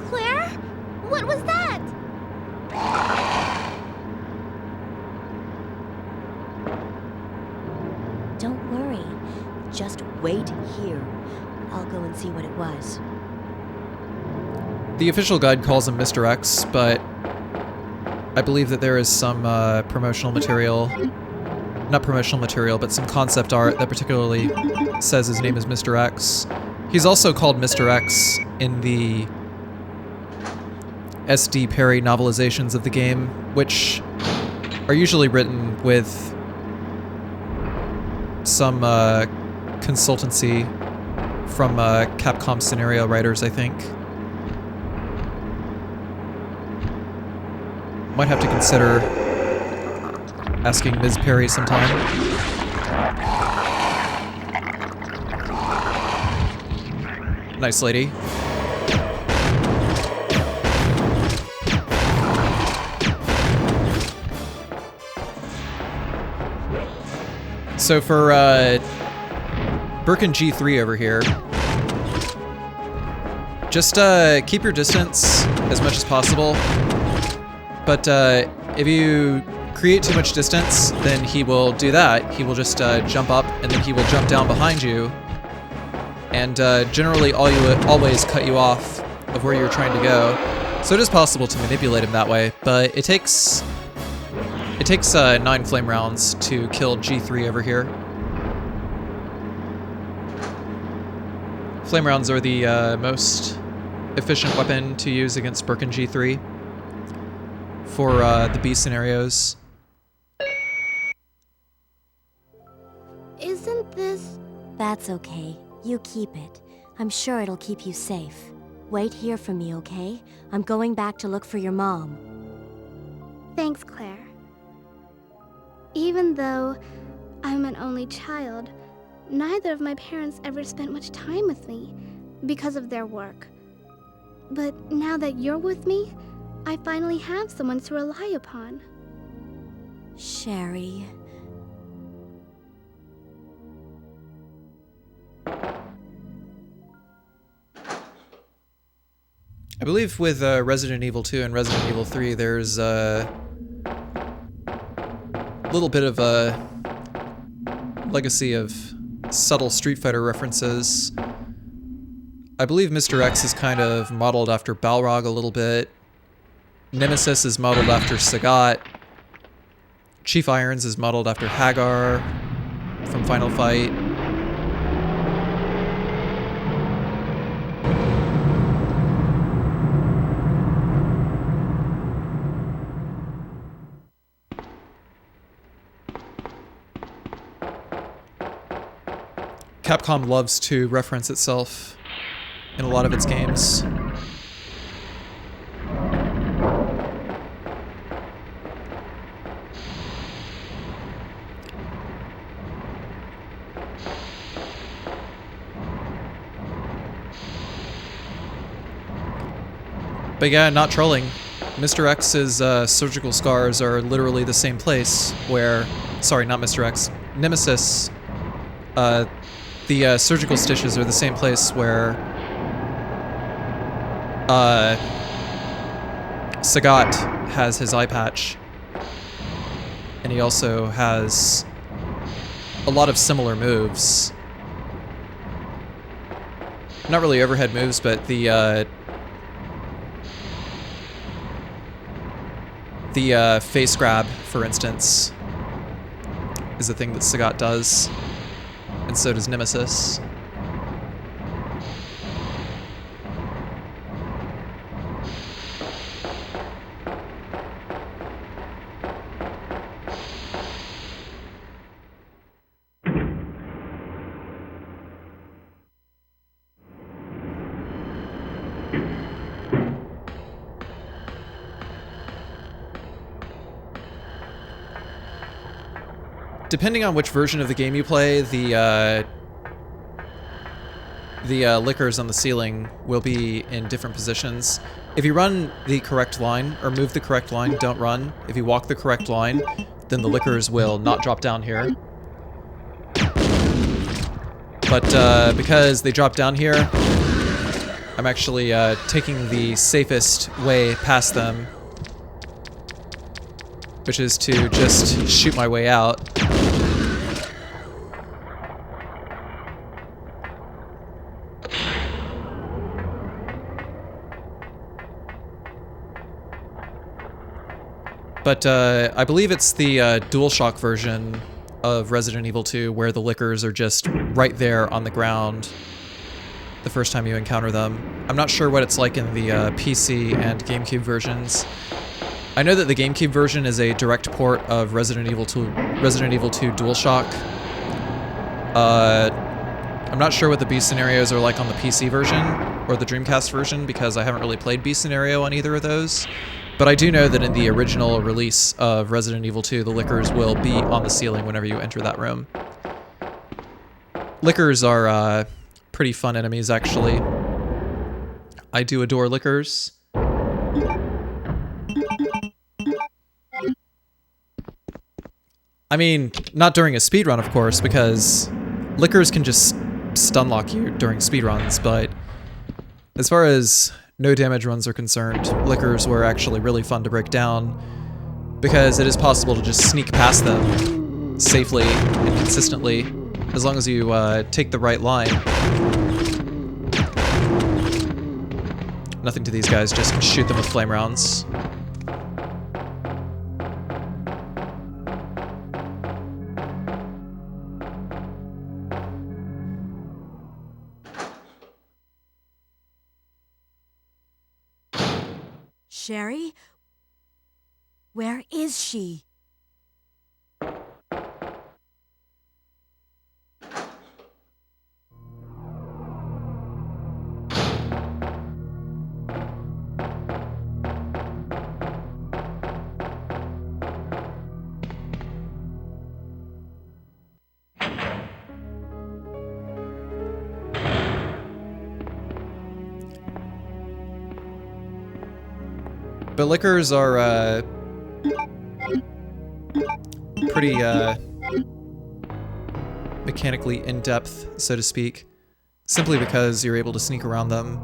Claire? What was that? Don't worry. Just wait here. I'll go and see what it was. The official guide calls him Mr. X, but I believe that there is some promotional material, not promotional material, but some concept art that particularly says his name is Mr. X. He's also called Mr. X in the S.D. Perry novelizations of the game, which are usually written with some consultancy from Capcom scenario writers, I think. Might have to consider asking Ms. Perry sometime. Nice lady. So for Birkin G3 over here, just keep your distance as much as possible. But if you create too much distance, then he will do that. He will just jump up, and then he will jump down behind you, and generally always cut you off of where you're trying to go. So it is possible to manipulate him that way, but it takes 9 flame rounds to kill G3 over here. Flame rounds are the most efficient weapon to use against Birkin G3 for the B scenarios. Isn't this... That's okay. You keep it. I'm sure it'll keep you safe. Wait here for me, okay? I'm going back to look for your mom. Thanks, Claire. Even though I'm an only child, neither of my parents ever spent much time with me because of their work. But now that you're with me, I finally have someone to rely upon. Sherry. I believe with Resident Evil 2 and Resident Evil 3, there's a little bit of a legacy of subtle Street Fighter references. I believe Mr. X is kind of modeled after Balrog a little bit. Nemesis is modeled after Sagat. Chief Irons is modeled after Hagar from Final Fight. Capcom loves to reference itself in a lot of its games. But yeah, not trolling. Mr. X's surgical scars are literally the same place where... Sorry, not Mr. X. Nemesis... The surgical stitches are the same place where Sagat has his eye patch. And he also has a lot of similar moves. Not really overhead moves, but the face grab, for instance, is a thing that Sagat does. And so does Nemesis. Depending on which version of the game you play, the lickers on the ceiling will be in different positions. If you run the correct line, or move the correct line, don't run. If you walk the correct line, then the lickers will not drop down here. But because they drop down here, I'm actually taking the safest way past them, which is to just shoot my way out. But I believe it's the DualShock version of Resident Evil 2 where the lickers are just right there on the ground the first time you encounter them. I'm not sure what it's like in the PC and GameCube versions. I know that the GameCube version is a direct port of Resident Evil 2 DualShock. I'm not sure what the B scenarios are like on the PC version or the Dreamcast version because I haven't really played B scenario on either of those. But I do know that in the original release of Resident Evil 2, the lickers will be on the ceiling whenever you enter that room. Lickers are pretty fun enemies, actually. I do adore lickers. I mean, not during a speedrun, of course, because lickers can just stun lock you during speedruns, but as far as no damage runs are concerned, lickers were actually really fun to break down. because it is possible to just sneak past them safely and consistently as long as you take the right line. Nothing to these guys, just shoot them with flame rounds. Sherry? Where is she? But liquors are, pretty, mechanically in-depth, so to speak, simply because you're able to sneak around them.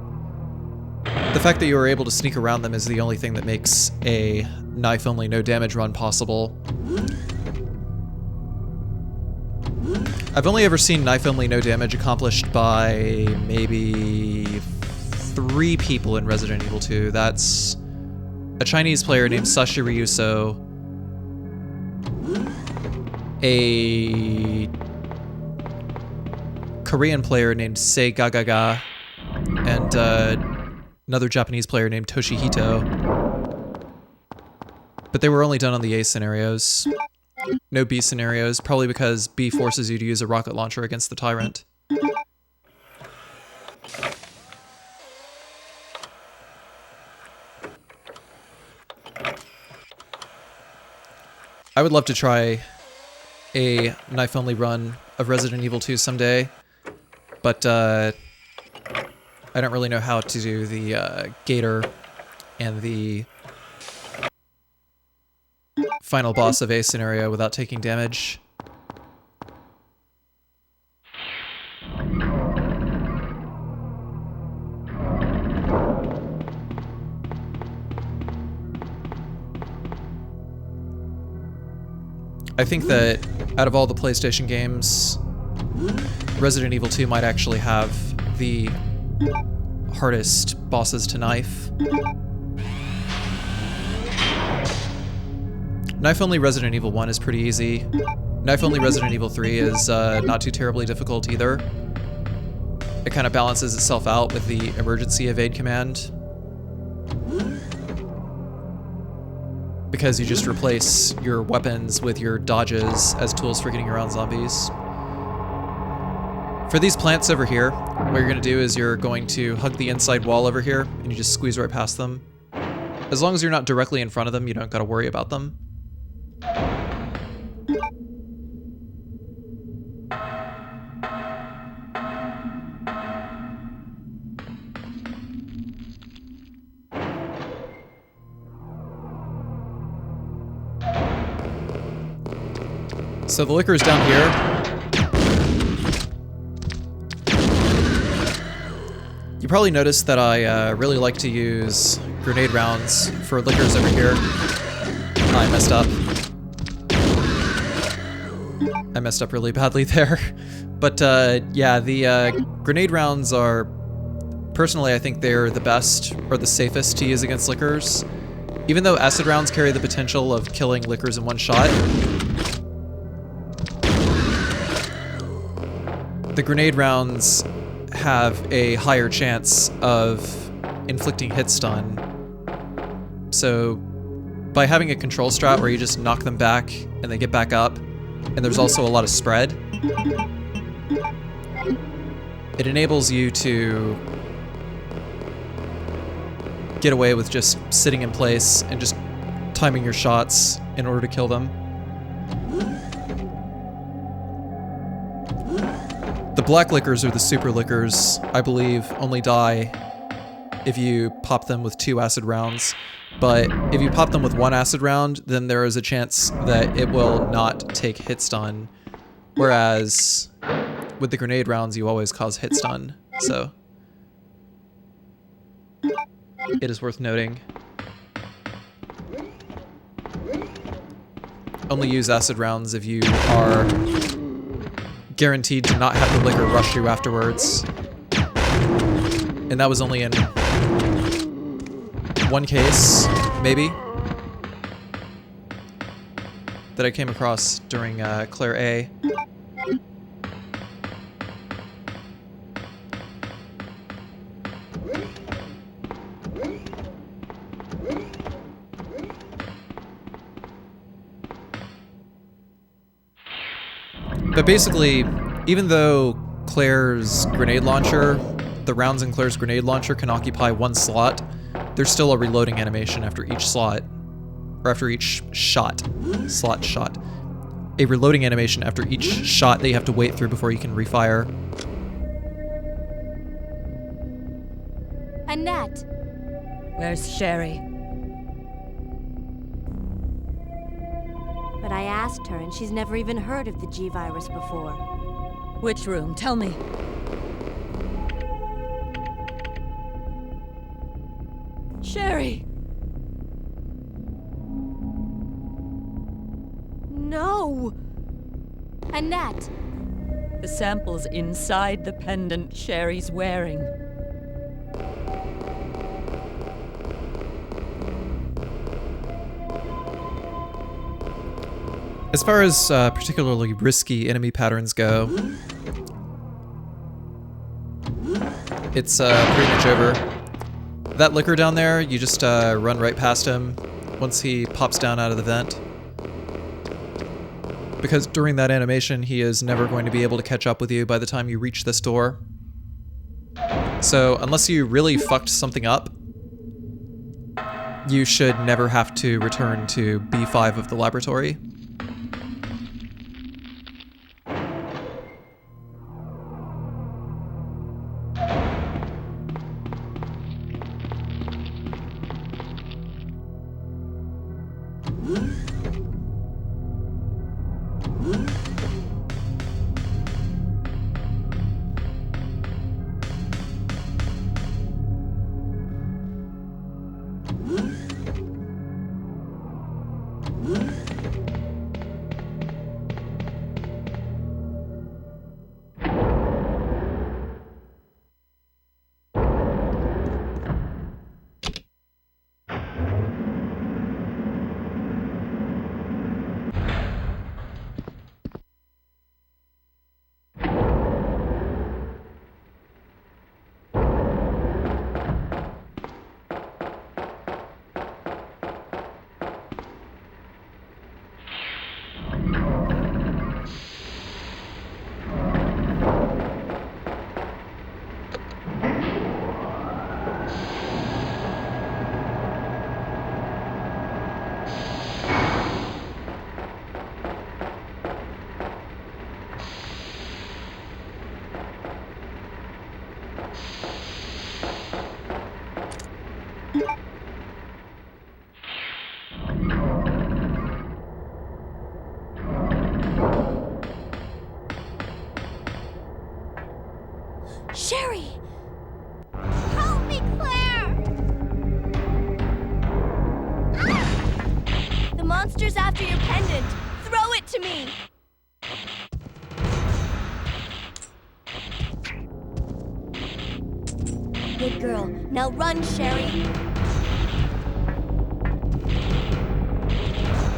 The fact that you are able to sneak around them is the only thing that makes a knife-only no-damage run possible. I've only ever seen knife-only no-damage accomplished by maybe 3 people in Resident Evil 2. That's a Chinese player named Sashi Ryuso, a Korean player named Sei Gagaga, and another Japanese player named Toshihito. But they were only done on the A scenarios. No B scenarios, probably because B forces you to use a rocket launcher against the Tyrant. I would love to try a knife-only run of Resident Evil 2 someday, but I don't really know how to do the Gator and the final boss of A scenario without taking damage. I think that out of all the PlayStation games, Resident Evil 2 might actually have the hardest bosses to knife. Knife-only Resident Evil 1 is pretty easy. Knife-only Resident Evil 3 is not too terribly difficult either. It kind of balances itself out with the emergency evade command, because you just replace your weapons with your dodges as tools for getting around zombies. For these plants over here, what you're going to do is you're going to hug the inside wall over here, and you just squeeze right past them. As long as you're not directly in front of them, you don't got to worry about them. So the liquor's down here. You probably noticed that I really like to use grenade rounds for liquors over here. I messed up. I messed up really badly there. But yeah, the grenade rounds are, personally I think they're the best or the safest to use against liquors. Even though acid rounds carry the potential of killing liquors in one shot, the grenade rounds have a higher chance of inflicting hit stun. So by having a control strat where you just knock them back and they get back up, and there's also a lot of spread, it enables you to get away with just sitting in place and just timing your shots in order to kill them. The black liquors or the super liquors, I believe, only die if you pop them with 2 acid rounds. But if you pop them with 1 acid round, then there is a chance that it will not take hit stun. Whereas with the grenade rounds, you always cause hit stun. So it is worth noting. only use acid rounds if you are guaranteed to not have the liquor rush you afterwards. And that was only in one case, maybe, that I came across during Claire A. But basically, even though Claire's grenade launcher, the rounds in Claire's grenade launcher can occupy one slot, there's still a reloading animation after each slot, or after each shot. Slot shot. A reloading animation after each shot that you have to wait through before you can refire. Annette! Where's Sherry? But I asked her, and she's never even heard of the G-Virus before. Which room? Tell me. Sherry! No! Annette! The sample's inside the pendant Sherry's wearing. As far as particularly risky enemy patterns go, it's pretty much over. That liquor down there, you just run right past him once he pops down out of the vent. Because during that animation, he is never going to be able to catch up with you by the time you reach this door. So unless you really fucked something up, you should never have to return to B5 of the laboratory. Sherry! Help me, Claire! The monster's after your pendant. Throw it to me! Good girl. Now run, Sherry.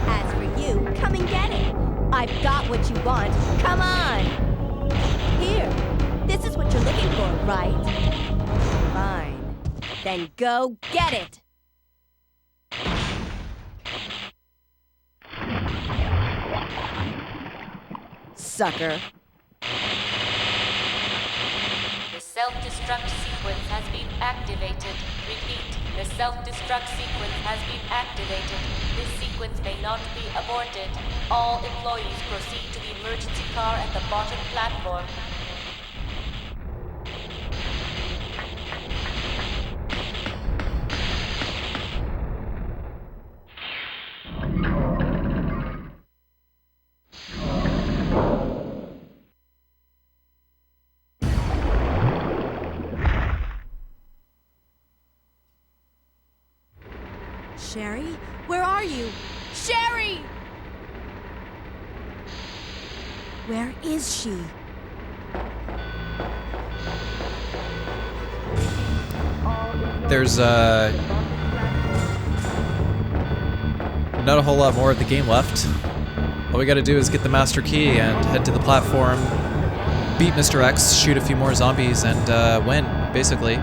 As for you, come and get it. I've got what you want. Come on! Here. This is what you're looking for, right? Fine. Then go get it! Sucker. The self-destruct sequence has been activated. Repeat, the self-destruct sequence has been activated. This sequence may not be aborted. All employees proceed to the emergency car at the bottom platform. Sherry? Where are you? Sherry! Where is she? There's not a whole lot more of the game left. All we gotta do is get the master key and head to the platform, beat Mr. X, shoot a few more zombies, and win, basically.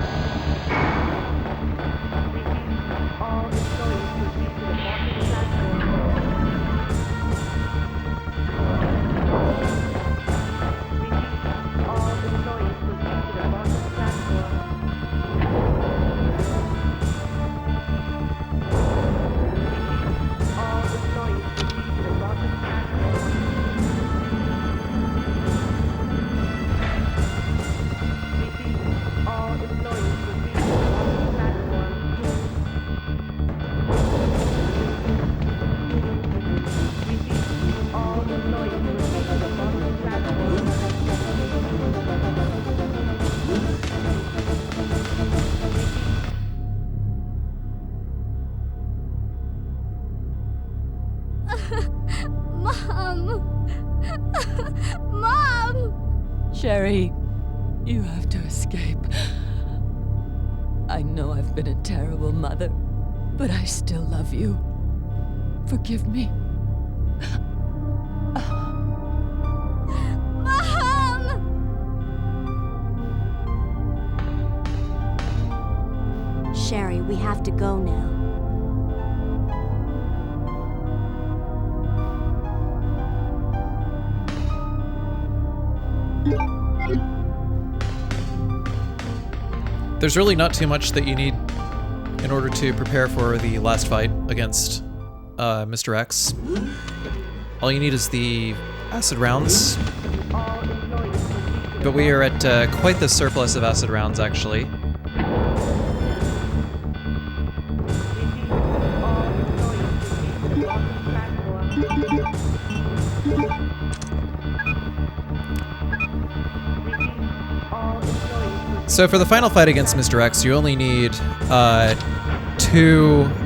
Sherry, you have to escape. I know I've been a terrible mother, but I still love you. Forgive me. Mom! Sherry, we have to go now. There's really not too much that you need in order to prepare for the last fight against Mr. X. All you need is the acid rounds. But we are at quite the surplus of acid rounds, actually. So for the final fight against Mr. X, you only need 2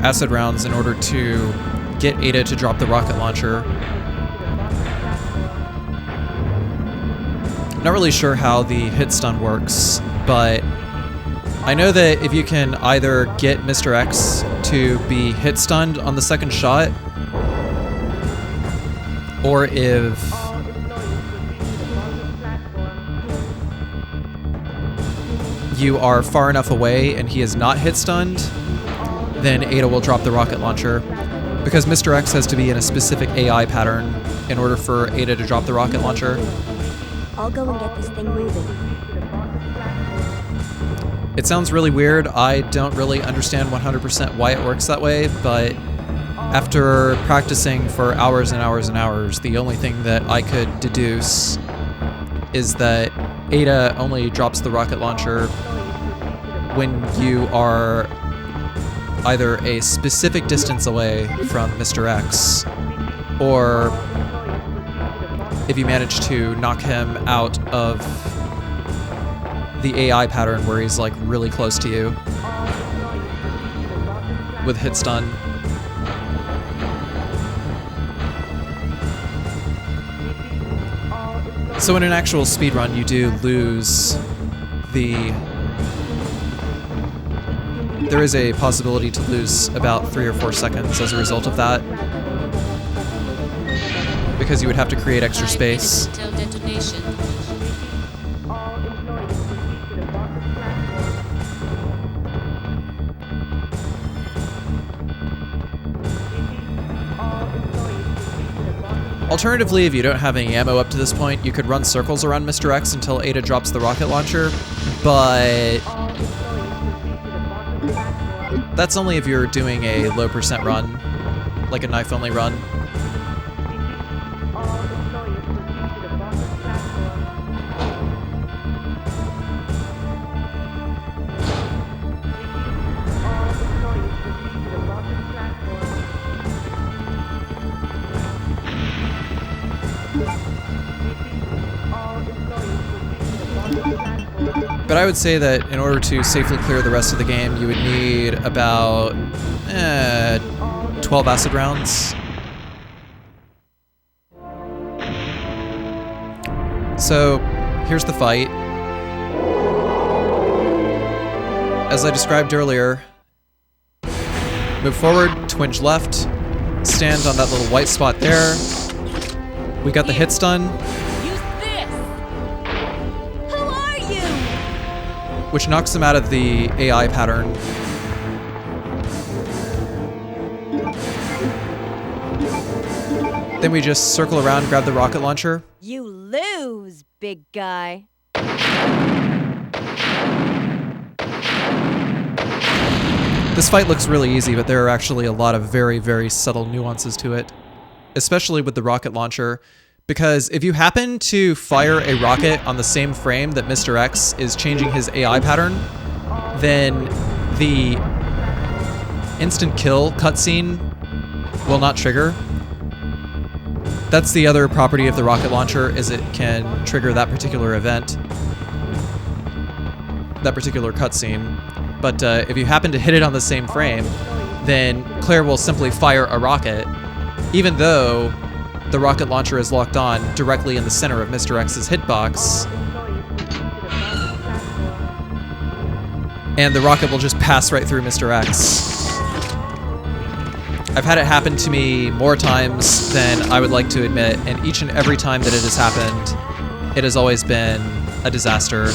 acid rounds in order to get Ada to drop the rocket launcher. Not really sure how the hit stun works, but I know that if you can either get Mr. X to be hit stunned on the second shot, or if you are far enough away and he is not hit stunned, then Ada will drop the rocket launcher. Because Mr. X has to be in a specific AI pattern in order for Ada to drop the rocket launcher. I'll go and get this thing moving. It sounds really weird. I don't really understand 100% why it works that way, but after practicing for hours and hours and hours, the only thing that I could deduce is that Ada only drops the rocket launcher when you are either a specific distance away from Mr. X, or if you manage to knock him out of the AI pattern where he's like really close to you with hit stun. So in an actual speedrun, you do lose the... There is a possibility to lose about 3 or 4 seconds as a result of that, because you would have to create extra space. Until detonation. Alternatively, if you don't have any ammo up to this point, you could run circles around Mr. X until Ada drops the rocket launcher, but that's only if you're doing a low percent run, like a knife-only run. But I would say that in order to safely clear the rest of the game, you would need about 12 acid rounds. So, here's the fight. As I described earlier, move forward, twinge left, stand on that little white spot there. We got the hit stun. Use this! Who are you? Which knocks him out of the AI pattern. Then we just circle around, grab the rocket launcher. You lose, big guy. This fight looks really easy, but there are actually a lot of very, very subtle nuances to it, especially with the rocket launcher, because if you happen to fire a rocket on the same frame that Mr. X is changing his AI pattern, then the instant kill cutscene will not trigger. That's the other property of the rocket launcher, is it can trigger that particular event, that particular cutscene. But if you happen to hit it on the same frame, then Claire will simply fire a rocket, even though the rocket launcher is locked on directly in the center of Mr. X's hitbox. And the rocket will just pass right through Mr. X. I've had it happen to me more times than I would like to admit, and each and every time that it has happened, it has always been a disaster.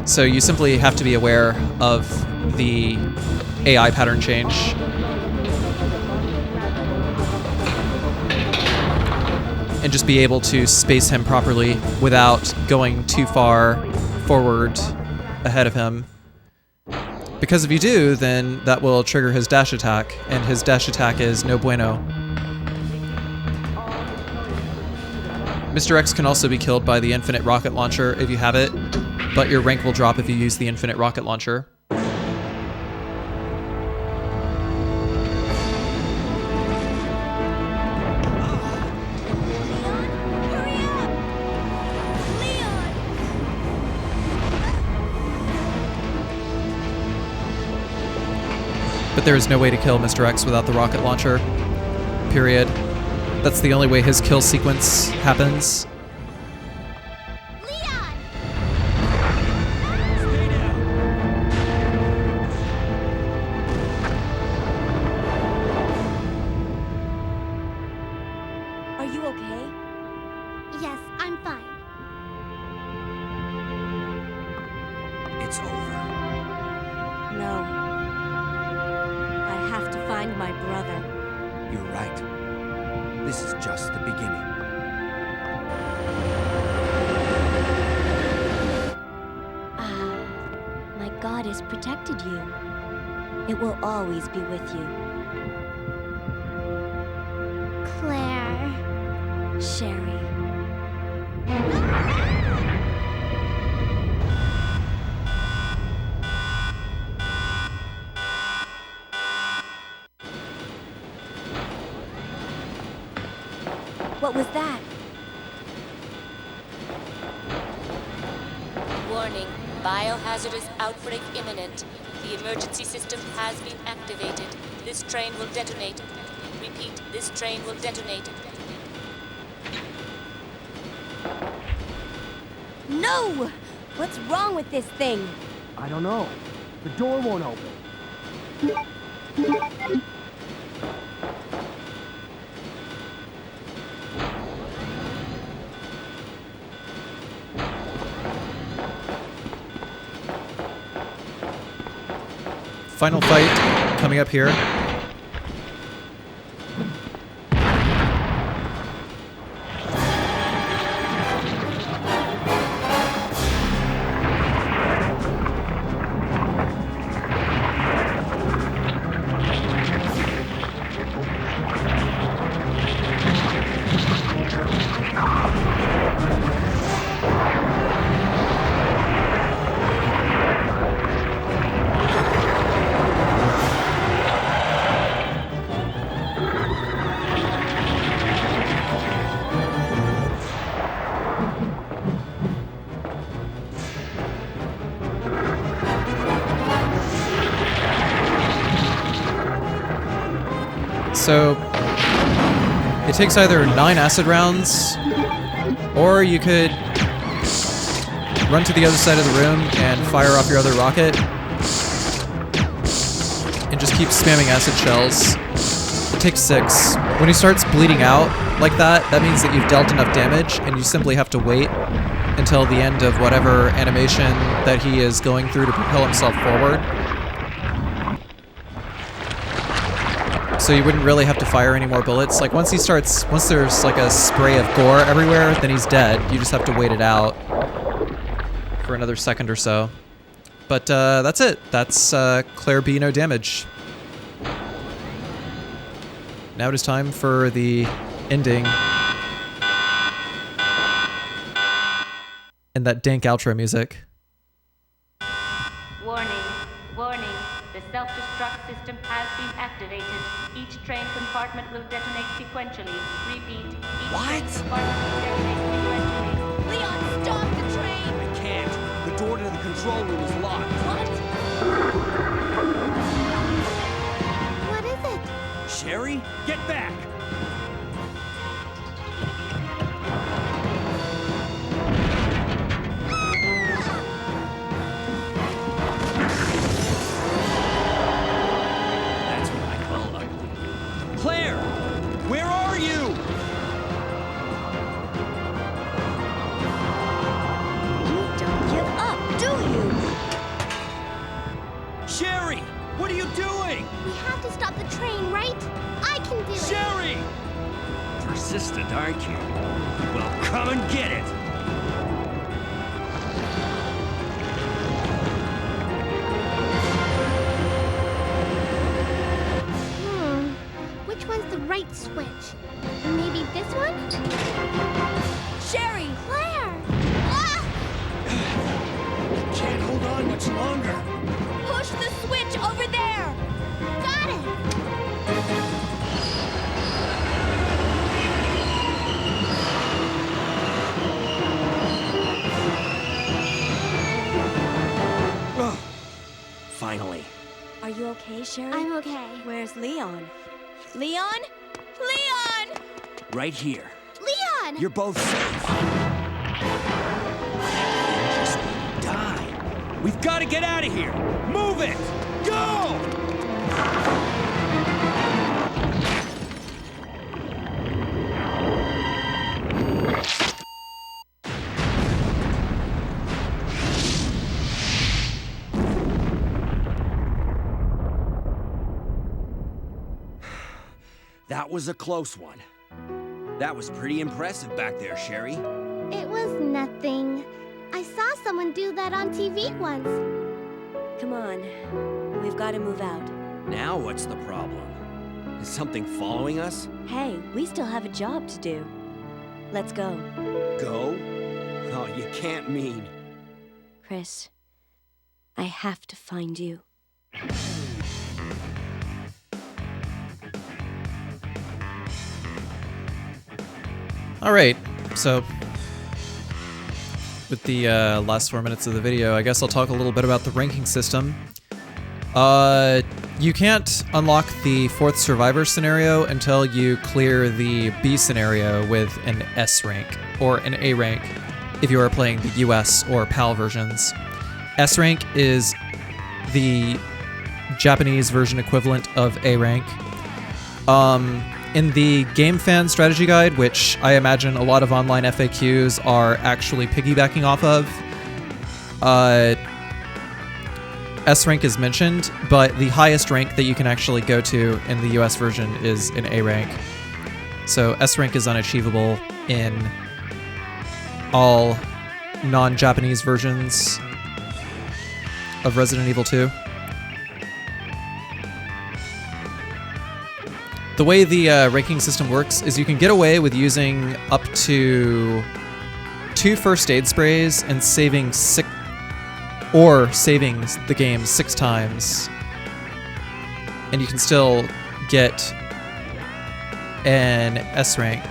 So you simply have to be aware of the AI pattern change. And just be able to space him properly without going too far forward ahead of him. Because if you do, then that will trigger his dash attack, and his dash attack is no bueno. Mr. X can also be killed by the infinite rocket launcher if you have it, but your rank will drop if you use the infinite rocket launcher. But there is no way to kill Mr. X without the rocket launcher. Period. That's the only way his kill sequence happens. Are you okay? Yes, I'm fine. It's over. No. I have to find my brother. You're right. This is just the beginning. My God has protected you. It will always be with you. Claire. Sherry. What was that? Warning. Biohazardous outbreak imminent. The emergency system has been activated. This train will detonate. Repeat, this train will detonate. No! What's wrong with this thing? I don't know. The door won't open. Final fight coming up here. So, It takes either 9 acid rounds, or you could run to the other side of the room and fire off your other rocket, and just keep spamming acid shells. It takes 6. When he starts bleeding out like that, that means that you've dealt enough damage, and you simply have to wait until the end of whatever animation that he is going through to propel himself forward. So you wouldn't really have to fire any more bullets. Like once there's like a spray of gore everywhere, then he's dead. You just have to wait it out for another second or so. But that's it. That's Claire B. No damage. Now it is time for the ending. And that dank outro music. Warning, warning. The self-destruct system has been activated. Each train compartment will detonate sequentially. Repeat, each train compartment will detonate sequentially. Leon, stop the train! I can't. The door to the control room is locked. What is it? Sherry, get back! That's what I call ugly. Claire! Where are you? You don't give up, do you? Sherry! What are you doing? We have to stop the train, right? I can do it. Sherry! Persistent, aren't you? Well, come and get it! Which one's the right switch? Maybe this one? Sherry! Claire! Ah! Can't hold on much longer. Push the switch over there! Got it! Finally. Are you okay, Sherry? I'm okay. Where's Leon? Leon? Leon! Right here. Leon! You're both safe. Just die. We've got to get out of here. Move it! Go! That was a close one. That was pretty impressive back there, Sherry. It was nothing. I saw someone do that on TV once. Come on. We've got to move out. Now what's the problem? Is something following us? Hey, we still have a job to do. Let's go. Go? Oh, you can't mean. Chris, I have to find you. Alright, so with the last 4 minutes of the video, I guess I'll talk a little bit about the ranking system. You can't unlock the 4th survivor scenario until you clear the B scenario with an S rank, or an A rank if you are playing the US or PAL versions. S rank is the Japanese version equivalent of A rank. In the Game Fan Strategy Guide, which I imagine a lot of online FAQs are actually piggybacking off of, S rank is mentioned, but the highest rank that you can actually go to in the US version is an A rank. So S rank is unachievable in all non-Japanese versions of Resident Evil 2. The way the ranking system works is you can get away with using up to 2 first aid sprays and saving the game 6 times, and you can still get an S rank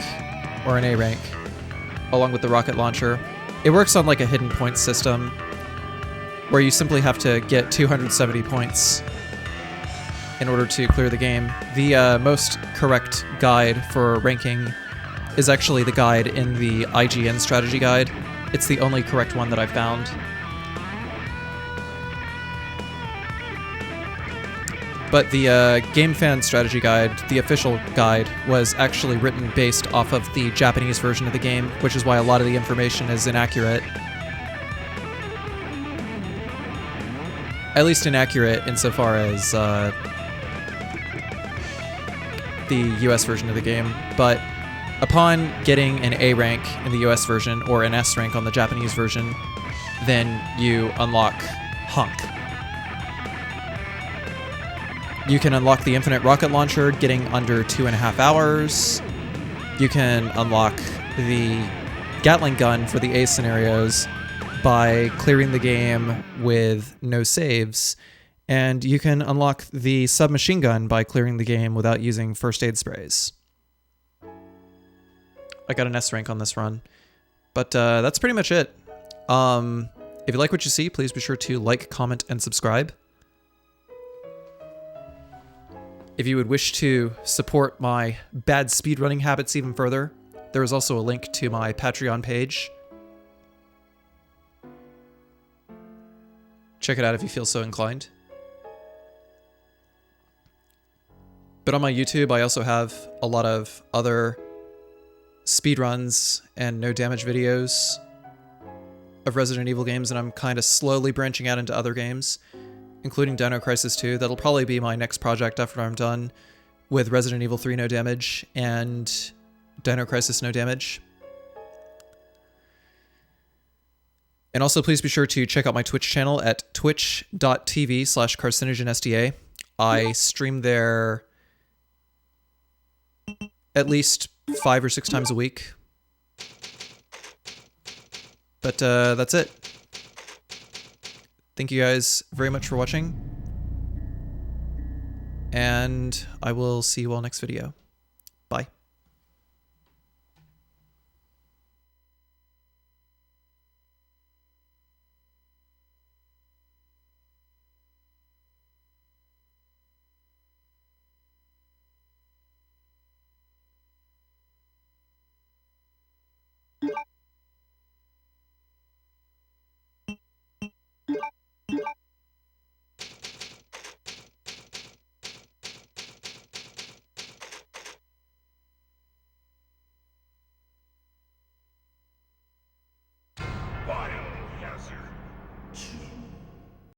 or an A rank along with the rocket launcher. It works on like a hidden points system where you simply have to get 270 points in order to clear the game. The most correct guide for ranking is actually the guide in the IGN strategy guide. It's the only correct one that I found. But the GameFan strategy guide, the official guide, was actually written based off of the Japanese version of the game, which is why a lot of the information is inaccurate. At least inaccurate insofar as the US version of the game. But upon getting an A rank in the US version, or an S rank on the Japanese version, then you unlock Hunk. You can unlock the infinite rocket launcher, getting under 2.5 hours. You can unlock the Gatling gun for the A scenarios by clearing the game with no saves. And you can unlock the submachine gun by clearing the game without using first aid sprays. I got an S rank on this run. But that's pretty much it. If you like what you see, please be sure to like, comment, and subscribe. If you would wish to support my bad speedrunning habits even further, there is also a link to my Patreon page. Check it out if you feel so inclined. But on my YouTube, I also have a lot of other speedruns and no damage videos of Resident Evil games, and I'm kind of slowly branching out into other games, including Dino Crisis 2. That'll probably be my next project after I'm done with Resident Evil 3 No Damage and Dino Crisis No Damage. And also please be sure to check out my Twitch channel at twitch.tv/CarcinogenSDA. I stream there at least 5 or 6 times a week. But that's it. Thank you guys very much for watching. And I will see you all next video. Bye. Why